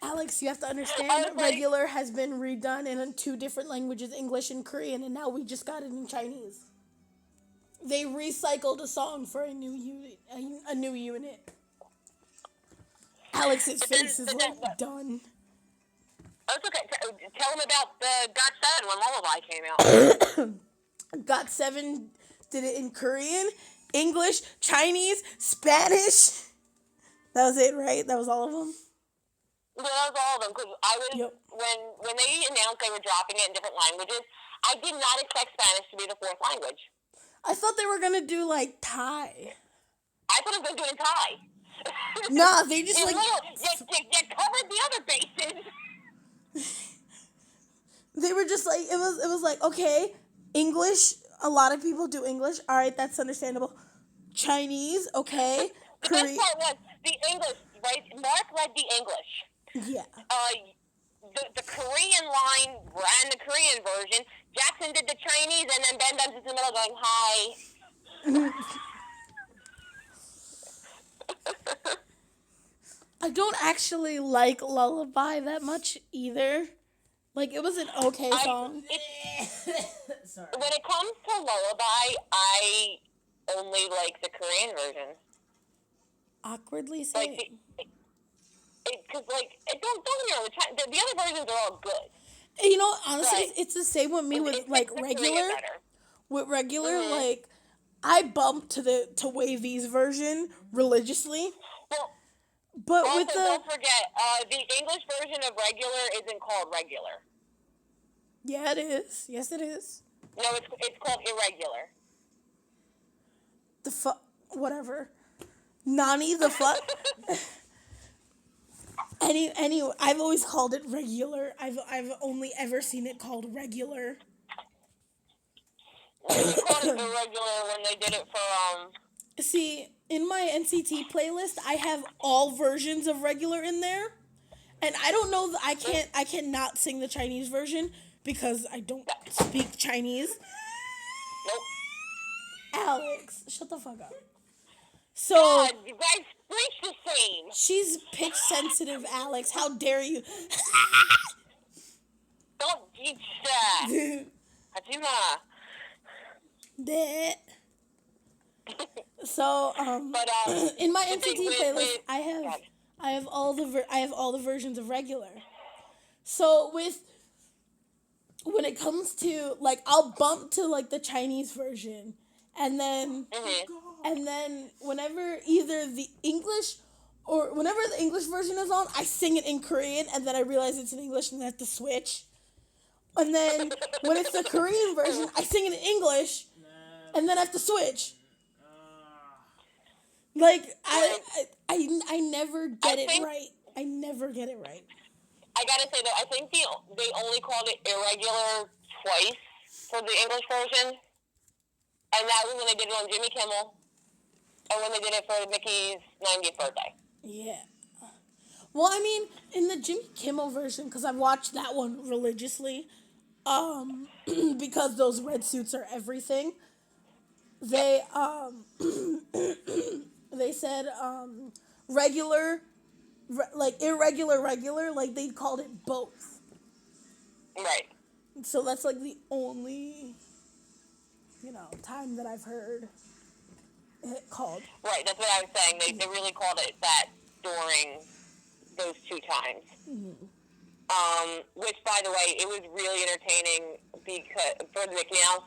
Alex, you have to understand, regular has been redone in 2 different languages, English and Korean, and now we just got it in Chinese. They recycled a song for a new unit. Alex's face is like done. That's okay. Tell them about the GOT7 when Lullaby came out. GOT7 did it in Korean, English, Chinese, Spanish. That was it, right? That was all of them? That was all of them. Because when they announced they were dropping it in different languages, I did not expect Spanish to be the 4th language. I thought they were going to do, like, Thai. I thought it was doing Thai. Nah, they just, like... You covered the other bases. They were just like, it was like, okay, English, a lot of people do English. All right, that's understandable. Chinese, okay. The best part was the English, right? Mark led the English. Yeah. the Korean line ran the Korean version. Jackson did the Chinese, and then Ben Dunn's in the middle going, hi. I don't actually like Lullaby that much either. Like, it was an okay song. Sorry. When it comes to Lullaby, I only like the Korean version. Awkwardly Like, saying. because, like, don't get me wrong, the other versions are all good. You know, honestly, But it's the same with me with, it like, fits the regular. Korean better. With regular, Mhm. like, I bump to Wavy's version religiously. Well, But also, with the... don't forget, the English version of regular isn't called regular. Yeah, it is. Yes, it is. No, it's called irregular. The whatever. Nani the fuck. I've always called it regular. I've only ever seen it called regular. They called it irregular when they did it for, See, in my NCT playlist, I have all versions of regular in there. And I don't know I cannot sing the Chinese version because I don't speak Chinese. Nope. Alex, shut the fuck up. So God, you guys preach the same. she's pitch sensitive, Alex. How dare you? Don't teach that. Hajima. That. So But, in my the thing NCT with- playlist, with- I God. have all the versions of regular. So when it comes to, like, I'll bump to, like, the Chinese version, and then whenever either the English or whenever the English version is on, I sing it in Korean, and then I realize it's in English, and I have to switch. And then when it's the Korean version, I sing it in English, and then I have to switch. Like, I never get it right. I never get it right. I gotta say, though, I think they only called it irregular twice for the English version. And that was when they did it on Jimmy Kimmel, and when they did it for Mickey's 90th birthday. Yeah. Well, I mean, in the Jimmy Kimmel version, because I've watched that one religiously, because those red suits are everything. They they said regular, like irregular, regular, like they called it both. Right. So that's like the only, time that I've heard it called. Right, that's what I was saying. They really called it that during those two times. Mm-hmm. Which, by the way, it was really entertaining because for the Mickey Mouse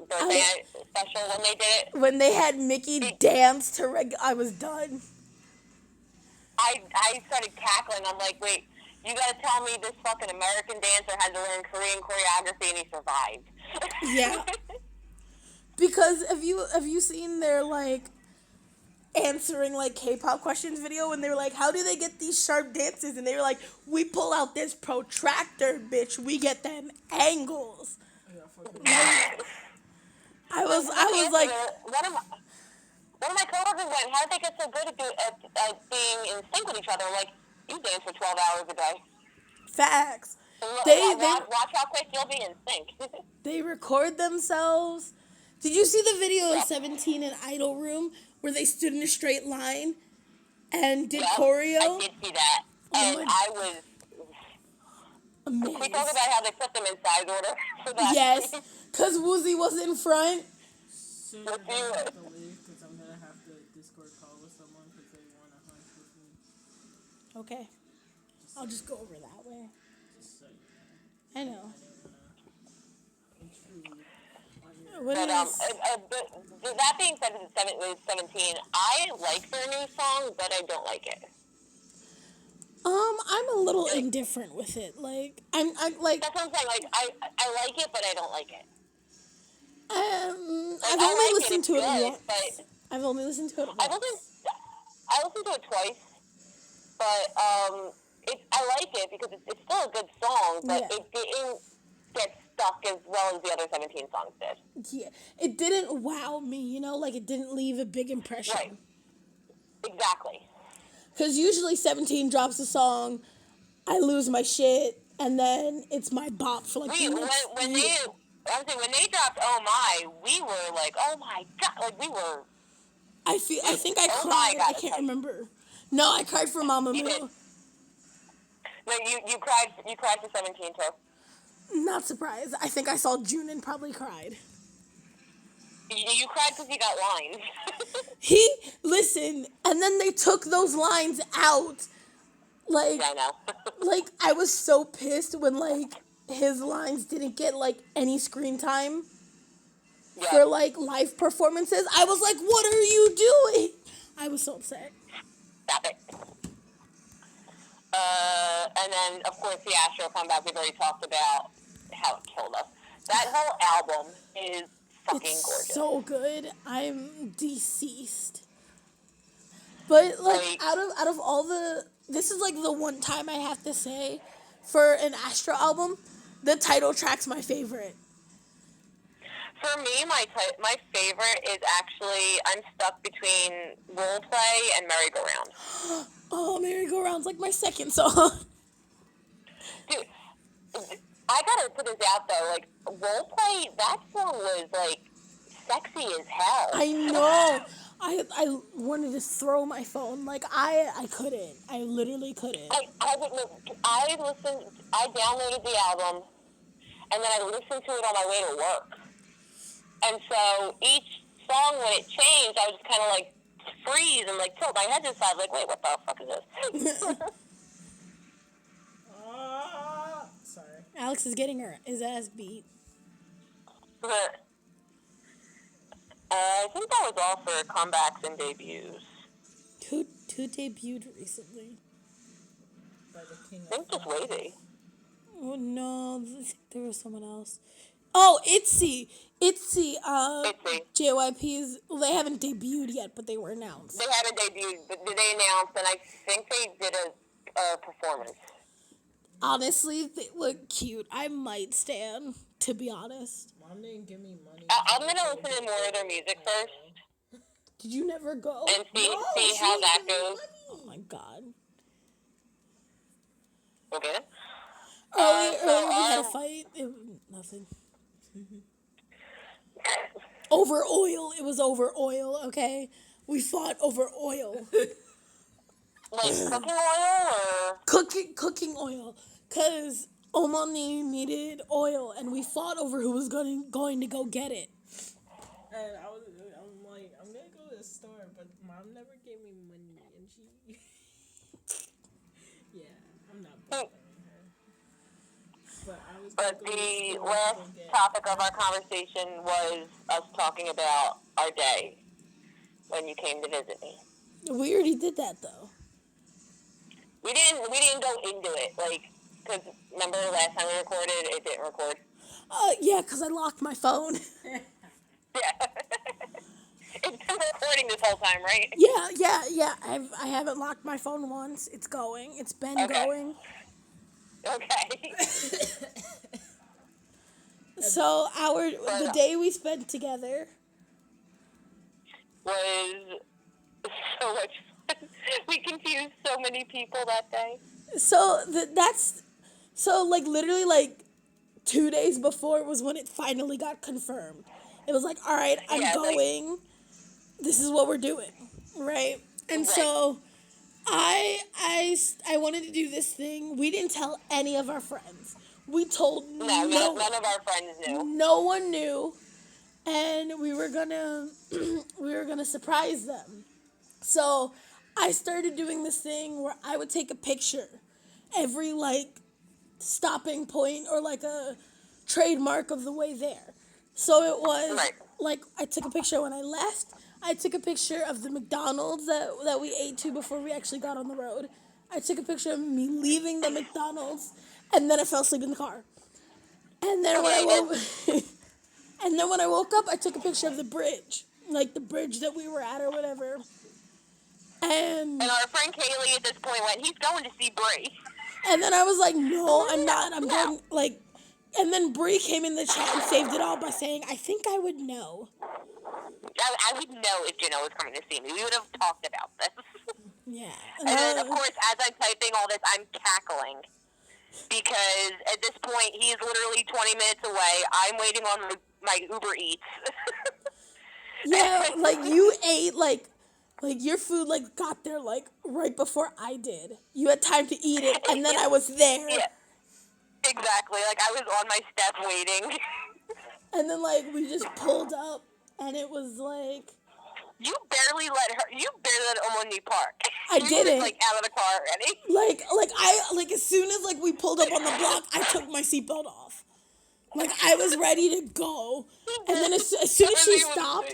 birthday special when they did it. When they had Mickey dance to I was done. I started cackling. I'm like, wait, you gotta tell me this fucking American dancer had to learn Korean choreography and he survived. Yeah. Because have you seen their, like, answering, like, K-pop questions video when they were like, how do they get these sharp dances? And they were like, we pull out this protractor, bitch. We get them angles. I was like, one of my coworkers went, how did they get so good at being in sync with each other? I'm like, you dance for 12 hours a day. facts. Watch how quick you'll be in sync. They record themselves. Did you see the video of 17 in Idol Room where they stood in a straight line and did choreo? I did see that. And I was amazed. Can we talk about how they put them in size order for that? Yes, because Woozy was in front. Soon I'm gonna have to leave because I'm gonna have to Discord call with someone because they want to hunt with me. Okay. I'll just go over that way. Just so you know. I know. Intrude on your What But is... that being said, with 17, I like their new song, but I don't like it. I'm a little indifferent with it. Like, I'm like... That's what I'm saying. Like, I like it, but I don't like it. I've only listened to it once. I've only listened to it once. I listened to it twice, but I like it because it's still a good song, but it didn't get stuck as well as the other 17 songs did. Yeah, it didn't wow me, like it didn't leave a big impression. Right. Exactly. Because usually 17 drops a song, I lose my shit, and then it's my bop for like We the when next when year. they I was saying when they dropped Oh My, we were like, oh my god, like we were. I think I Oh my cried. god, I can't remember. No, I cried for Mama you did. Moo. No, you cried for 17 too. Not surprised. I think I saw June and probably cried. You cried because you got lines. Listen, and then they took those lines out. Like, Yeah, I know. like I was so pissed when like his lines didn't get like any screen time Yeah. for like live performances. I was like, what are you doing? I was so upset. Stop it. And then, of course, the Astro comeback. We've already talked about how it killed us. That whole album is fucking It's gorgeous. so good. I'm deceased. But like Like, out of all the, this is like the one time I have to say, for an Astro album, the title track's my favorite. for me, my favorite is actually I'm stuck between Roleplay and Merry Go Round. Oh, Merry Go Round's like my second song. Dude, I gotta put this out though. Like Roleplay, that song was like sexy as hell. I know. I wanted to throw my phone. Like I couldn't. I literally couldn't. I downloaded the album, and then I listened to it on my way to work. And so each song, when it changed, I would just kind of like freeze and like tilt my head to the side, like, wait, what the fuck is this? Sorry. Alex is getting his ass beat. I think that was all for comebacks and debuts. Who debuted recently? By the king I think just Wavy. Oh no, there was someone else. Oh, Itzy. Itzy. JYP's. Well, they haven't debuted yet, but they were announced. They haven't debuted, but they announced, and I think they did a performance. Honestly, they look cute. I might stand, to be honest. Mom didn't give me money. I'm gonna listen to more of their music first Did you never go? and see how that goes. Oh my god. Okay. Earlier we had a so, fight. Nothing. Over oil. It was over oil, okay? We fought over oil. like cooking oil or Cooking oil. Because Omani needed oil, and we fought over who was going to go get it. And I'm like, I'm gonna go to the store, but mom never gave me money, and she. Yeah, I'm not bothering her. But I was. But the last topic of our conversation was us talking about our day when you came to visit me. We already did that, though. We didn't go into it, like, because remember last time we recorded, it didn't record. Yeah, because I locked my phone. Yeah. It's been recording this whole time, right? Yeah. I haven't locked my phone once. It's going. It's been going. Okay. So the day we spent together was so much fun. We confused so many people that day. So like literally like 2 days before was when it finally got confirmed. It was like, all right, I'm going. Like, this is what we're doing, right? And so I wanted to do this thing. We didn't tell any of our friends. We told none of our friends knew. No one knew, and we were gonna surprise them. So I started doing this thing where I would take a picture every like stopping point or like a trademark of the way there. So it was like I took a picture when I left. I took a picture of the McDonald's that we ate to before we actually got on the road. I took a picture of me leaving the McDonald's, and then I fell asleep in the car. And then when I woke up, I took a picture of the bridge, like the bridge that we were at or whatever. And our friend Kaylee at this point went, he's going to see Bree. And then I was like, no, I'm not. I'm going, like, and then Bree came in the chat and saved it all by saying, I think I would know. I would know if Jinho was coming to see me. We would have talked about this. Yeah. And then, of course, as I'm typing all this, I'm cackling. because at this point he is literally 20 minutes away. I'm waiting on my Uber Eats. Yeah, like you ate like your food like got there like right before I did. You had time to eat it, and then I was there. Yeah, exactly. Like I was on my step waiting. And then like we just pulled up, and it was like You barely let Omoni park. I She didn't. was like out of the car already. like as soon as like we pulled up on the block, I took my seatbelt off. Like I was ready to go, and then as soon as she stopped,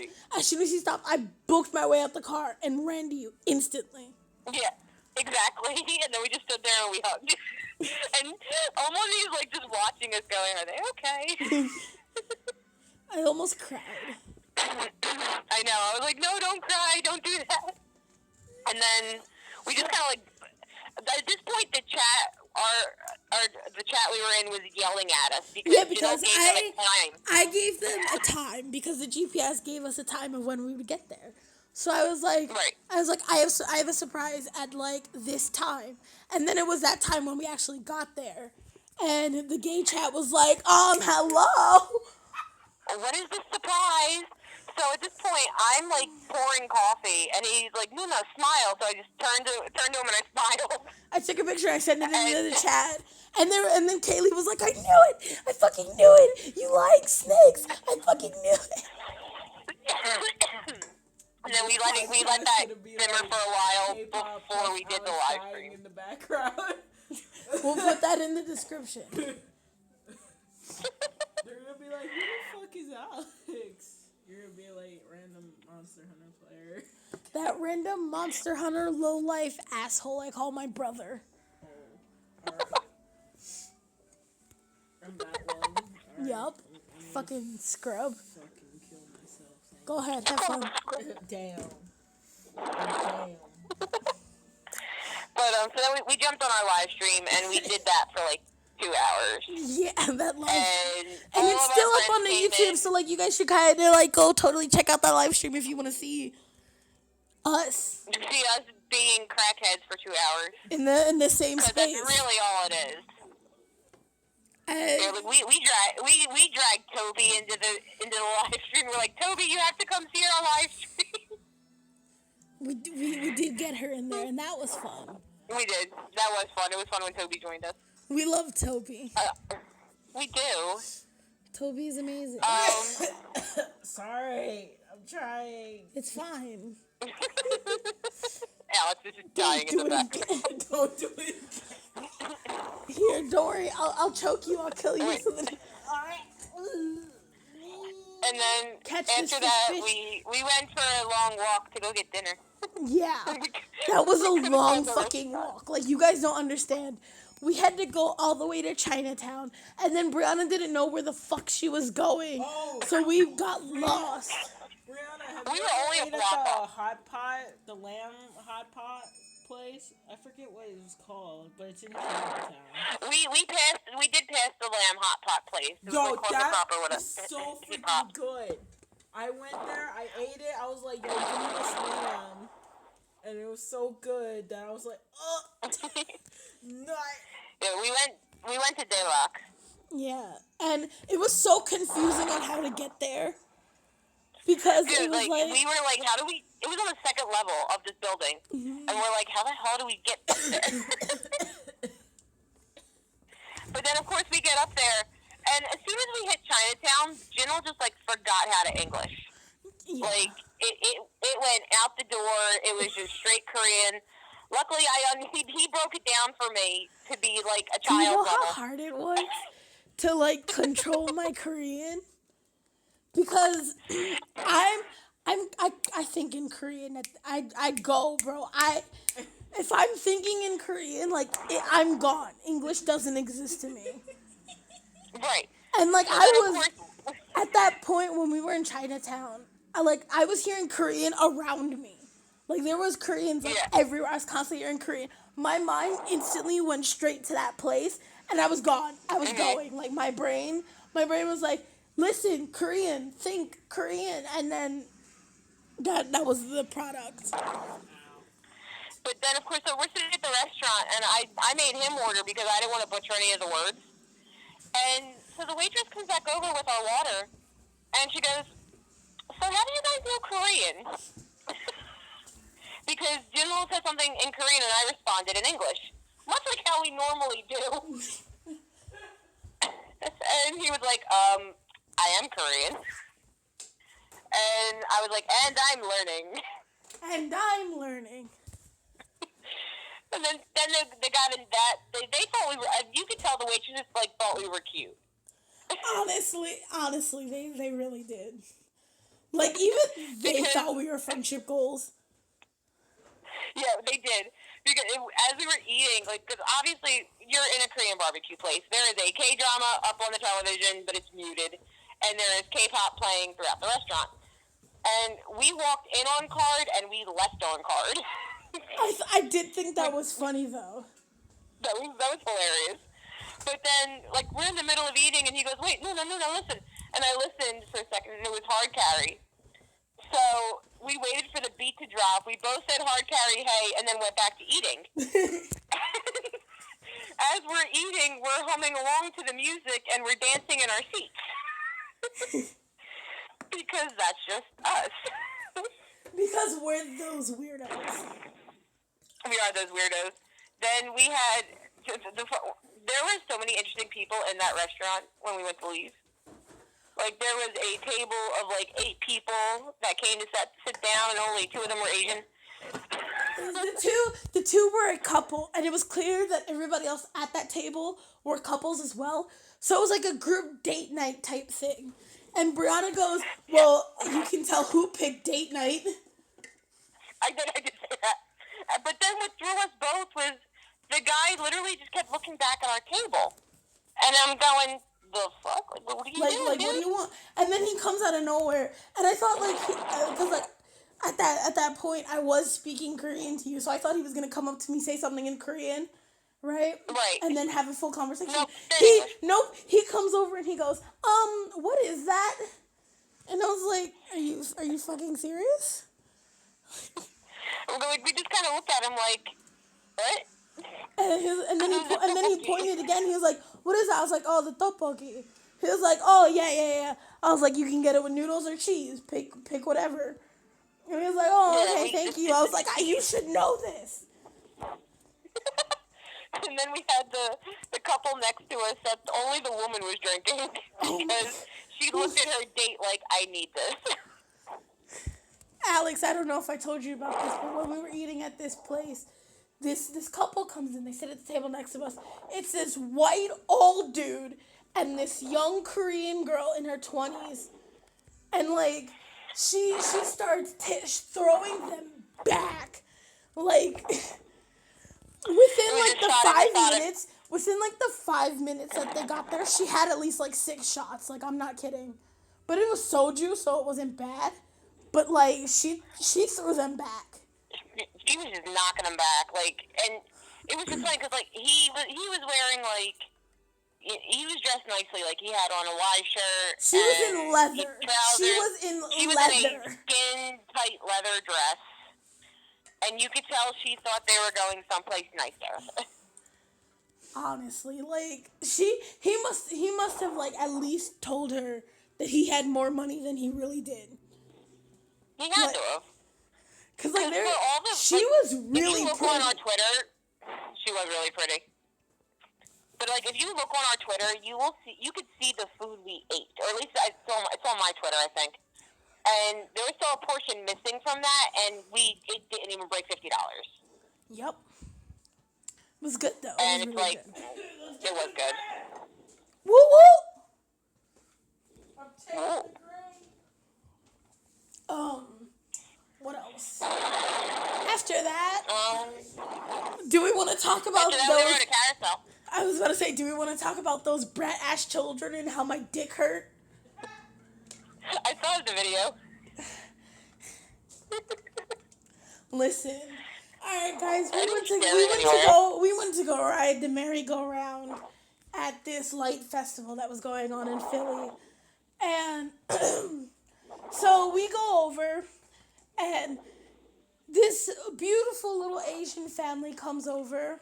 I booked my way out the car and ran to you instantly. Yeah, exactly. And then we just stood there and we hugged. And Omoni's like just watching us going, are they okay? I almost cried. I know. I was like, no, don't cry. Don't do that. And then we just kind of like, at this point, the chat we were in was yelling at us because I gave them a time because the GPS gave us a time of when we would get there. So I was like, right. I have a surprise at like this time, and then it was that time when we actually got there, and the gay chat was like, hello. What is this surprise? So at this point, I'm like pouring coffee, and he's like, no, smile. So I just turned to him and I smiled. I took a picture, I sent it into the chat, and then Kaylee was like, I knew it! I fucking knew it! You like snakes! I fucking knew it! And then we let that simmer for a while before we did the live stream. In the background. We'll put that in the description. They're gonna be like, who the fuck is Alex? You're gonna be like random Monster Hunter player. That random Monster Hunter low-life asshole I call my brother. Oh, alright. I'm that one. Right. Yup. Fucking scrub. Fucking kill myself. Go ahead, have fun. Damn. Damn. But so then we jumped on our live stream and we did that for like 2 hours. Yeah, that live And it's still up on the YouTube, so like you guys should kind of like go totally check out that live stream if you want to see us. See us being crackheads for 2 hours. In the same space. That's really all it is. Yeah, like we dragged Toby into the live stream. We're like, Toby, you have to come see our live stream. We did get her in there, and that was fun. We did. That was fun. It was fun when Toby joined us. We love Toby. We do. Toby is amazing. Sorry, I'm trying. It's fine. Alex is just dying in the back. Don't do it. Here, don't worry. I'll choke you. I'll kill you. And then after that, we went for a long walk to go get dinner. Yeah, that was a long fucking walk. Like, you guys don't understand. We had to go all the way to Chinatown, and then Brianna didn't know where the fuck she was going, so we got lost. Brianna, We were only a block off. The lamb hot pot place? I forget what it was called, but it's in Chinatown. We did pass the lamb hot pot place. It was Yo, like that is so freaking good. I went there, I ate it, I was like, yo, give me this lamb. And it was so good that I was like, no. Yeah, we went to Daylock. Yeah, and it was so confusing on how to get there. Because it was like... We were like, how do we... It was on the second level of this building. Mm-hmm. And we're like, how the hell do we get up there? But then, of course, we get up there. And as soon as we hit Chinatown, Jinho just, like, forgot how to English. Yeah. Like, it went out the door. It was just straight Korean. Luckily, he broke it down for me to be, like, a child level. Do you know how hard it was to, like, control my Korean? Because I think in Korean. I go, bro. If I'm thinking in Korean, like, I'm gone. English doesn't exist to me. Right. And, like, I was, at that point when we were in Chinatown, I was hearing Korean around me. Like, there was Koreans, like, everywhere. I was constantly hearing Korean. My mind instantly went straight to that place, and I was gone. I was going. Like, my brain was like, listen, Korean, think Korean, and then that was the product. But then, of course, so we're sitting at the restaurant, and I made him order because I didn't want to butcher any of the words. And so the waitress comes back over with our water, and she goes, "So how do you guys know Korean?" Because Jinho said something in Korean, and I responded in English, much like how we normally do. And he was like, I am Korean. And I was like, and I'm learning. And I'm learning. And then they got in that, they thought we were, you could tell the waitresses, like, thought we were cute. Honestly, they really did. Like, even they thought we were friendship goals. Yeah, they did. Because as we were eating, like, because obviously you're in a Korean barbecue place. There is a K-drama up on the television, but it's muted. And there is K-pop playing throughout the restaurant. And we walked in on card, and we left on card. I did think that was funny, though. That was hilarious. But then, like, we're in the middle of eating, and he goes, wait, no, listen. And I listened for a second, and it was hard carry. So we waited for the beat to drop. We both said hard carry, hey, and then went back to eating. As we're eating, we're humming along to the music, and we're dancing in our seats. Because that's just us. Because we're those weirdos. We are those weirdos. Then we had, there were so many interesting people in that restaurant when we went to leave. Like, there was a table of, like, 8 people that came to sit down, and only 2 of them were Asian. The two were a couple, and it was clear that everybody else at that table were couples as well. So it was like a group date night type thing. And Brianna goes, well, you can tell who picked date night. I did say that. But then what threw us both was the guy literally just kept looking back at our table. And I'm going, the fuck? Like, what are you doing, Like, dude? what do you want? And then he comes out of nowhere. And I thought, like, because, like, at that point, I was speaking Korean to you. So I thought he was going to come up to me, say something in Korean. Right? Right. And then have a full conversation. Nope. He comes over and he goes, what is that? And I was like, are you fucking serious? Like, we just kind of looked at him like, what? And then he pointed again. He was like, what is that? I was like, oh, the tteokbokki. He was like, oh, yeah. I was like, you can get it with noodles or cheese. Pick whatever. And he was like, oh, okay, thank you. I was like, you should know this. And then we had the couple next to us that only the woman was drinking because she looked at her date like, I need this. Alex, I don't know if I told you about this, but when we were eating at this place, this couple comes in. They sit at the table next to us. It's this white old dude and this young Korean girl in her 20s. And, like, she starts throwing them back. Like... Within the 5 minutes that they got there, she had at least, like, 6 shots. Like, I'm not kidding. But it was soju, so it wasn't bad. But, like, she threw them back. She was just knocking them back. Like, and it was just funny because, like, he was wearing, like, he was dressed nicely. Like, he had on a Y shirt. She was in leather. She was in a skin-tight leather dress. And you could tell she thought they were going someplace nicer. Honestly, like, he must have, like, at least told her that he had more money than he really did. He had to have. Because, like, she was really pretty. If you look on our Twitter, she was really pretty. But, like, if you look on our Twitter, you could see the food we ate. Or at least it's on my Twitter, I think. And there was still a portion missing from that, and it didn't even break $50. Yep. It was good, though. And it was it's really like, good. it was good. Woo woo! What else? After that, do we want to talk about those? We were at a carousel. I was about to say, do we want to talk about those brat-ass children and how my dick hurt? I saw the video. Listen, all right, guys, we went to go ride the merry-go-round at this light festival that was going on in Philly, and so we go over, and this beautiful little Asian family comes over.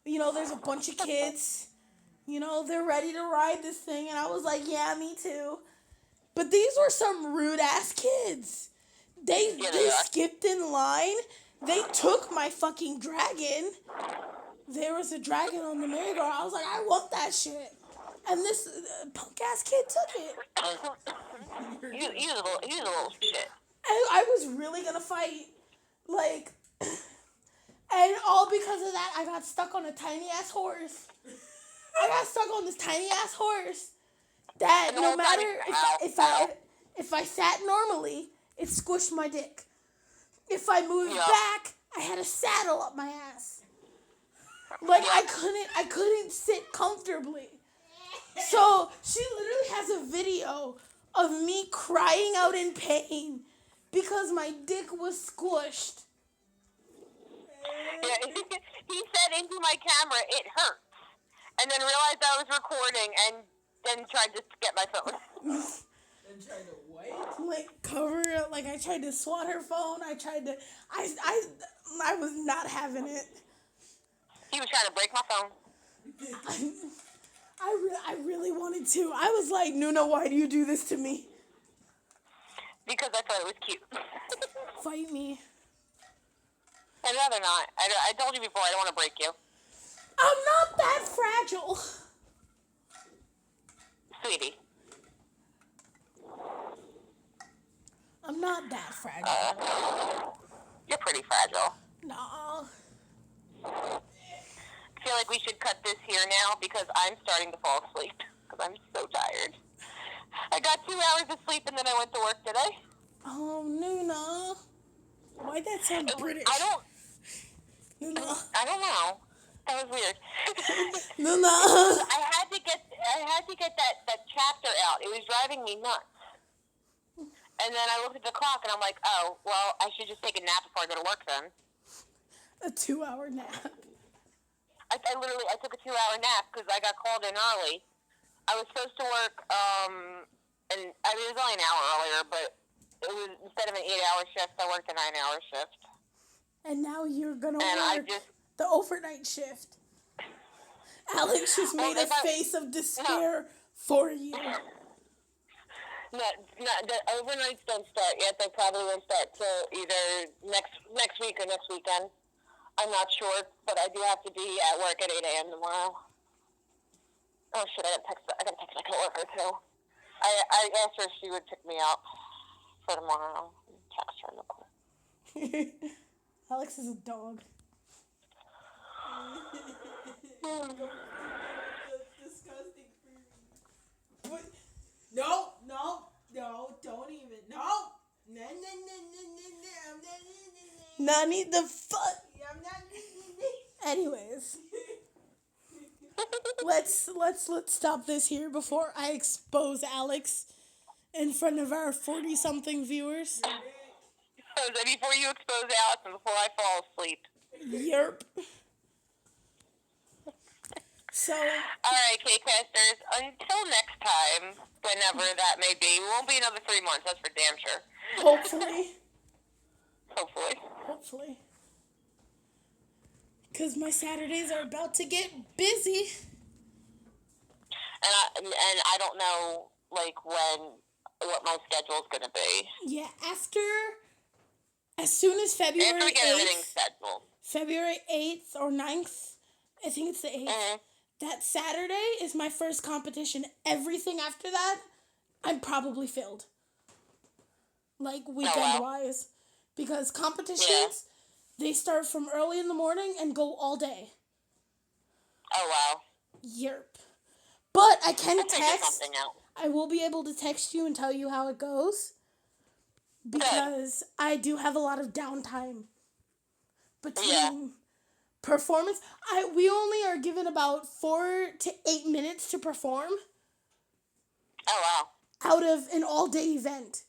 You know, there's a bunch of kids. You know, they're ready to ride this thing. And I was like, yeah, me too. But these were some rude ass kids. Yeah, They they are. skipped in line. They took my fucking dragon. There was a dragon on the merry-go-round. I was like, I want that shit. And this punk ass kid took it. He's a little shit. I was really gonna fight. Like, and all because of that, I got stuck on a tiny ass horse. I got stuck on this tiny ass horse. That And the no whole time matter it's- if I sat normally, it squished my dick. If I moved Yeah. back, I had a saddle up my ass. Like Yeah. I couldn't sit comfortably. So she literally has a video of me crying out in pain because my dick was squished. Yeah, he said into my camera, it hurts. And then realized I was recording and then tried to get my phone. And try to what? Like cover it, like I tried to swat her phone. I tried to, I was not having it. He was trying to break my phone. I really wanted to. I was like, Nuna, why do you do this to me? Because I thought it was cute. Fight me. I'd rather not. I told you before, I don't want to break you. I'm not that fragile. Sweetie. I'm not that fragile. You're pretty fragile. No. I feel like we should cut this here now because I'm starting to fall asleep because I'm so tired. I got 2 hours of sleep and then I went to work today. Oh, Nuna. Why'd that sound British? I don't Nuna. know. That was weird. Nuna. I had to get that chapter out. It was driving me nuts. And then I looked at the clock and I'm like, oh, well, I should just take a nap before I go to work then. A 2-hour nap. I took a 2-hour nap because I got called in early. I was supposed to work, and I mean, it was only an hour earlier, but it was, instead of an 8-hour shift, I worked a 9-hour shift. And now you're gonna And work the overnight shift. Alex just made a face of despair for you. No, the overnights don't start yet. They probably won't start till either next week or next weekend. I'm not sure, but I do have to be at work at 8 a.m. tomorrow. Oh shit! I got to text my coworker too. I asked her if she would pick me up for tomorrow. Text her real quick. Alex is a dog. Disgusting for me. No, don't even. No. Nani the fuck. I'm not. Anyways, let's stop this here before I expose Alex in front of our 40-something viewers. So that before you expose Alex and before I fall asleep. Yerp. So. All right, K-Casters. Until next time, whenever that may be, it won't be another 3 months. That's for damn sure. Hopefully. Hopefully. Because my Saturdays are about to get busy. And I don't know like what my schedule's gonna be. Yeah, as soon as February After we get everything 8th, scheduled. February 8th or 9th, I think it's the 8th. Mm-hmm. That Saturday is my first competition. Everything after that, I'm probably filled. Like, weekend-wise. Because competitions, they start from early in the morning and go all day. Oh, wow. Yerp. But I can I'll figure text. something out. I will be able to text you and tell you how it goes. Because I do have a lot of downtime between performance. We only are given about 4 to 8 minutes to perform. Oh, wow. Out of an all-day event.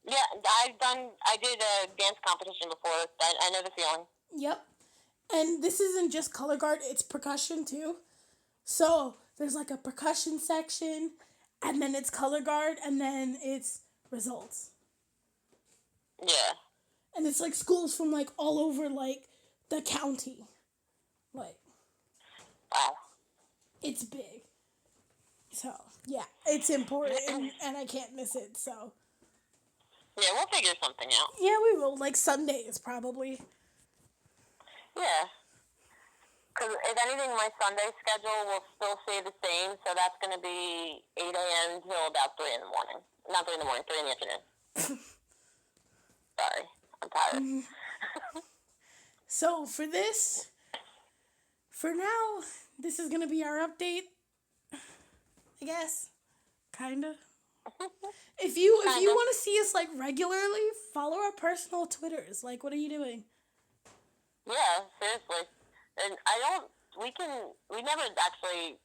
Yeah, I did a dance competition before. I know the feeling. Yep. And this isn't just color guard, it's percussion too. So there's like a percussion section, and then it's color guard, and then it's results. Yeah. And it's like schools from like all over like the county. Like, Wow. it's big. So, yeah, it's important and I can't miss it. So, Yeah, we'll figure something out. yeah, we will. Like Sundays, probably. Yeah. Because if anything, my Sunday schedule will still stay the same, so that's going to be 8 a.m. till about 3 in the morning. Not 3 in the morning, 3 in the afternoon. Sorry, I'm tired. So, for now, this is going to be our update. I guess. Kinda. If you want to see us like regularly, follow our personal Twitters. Like, what are you doing? Yeah, seriously. And we never actually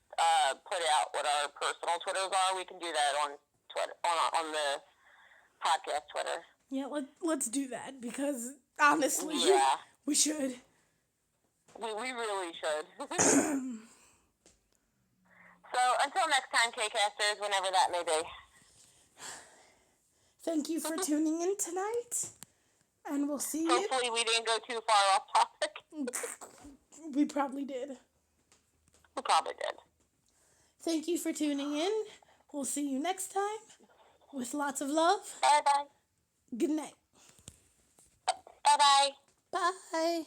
put out what our personal Twitters are. We can do that on Twitter, on the podcast Twitter. Yeah, let's do that because honestly, Yeah. we should. We really should. So until next time, K-Casters, whenever that may be. Thank you for tuning in tonight, and we'll see you. Hopefully we didn't go too far off topic. We probably did. We probably did. Thank you for tuning in. We'll see you next time with lots of love. Bye-bye. Good night. Bye-bye. Bye.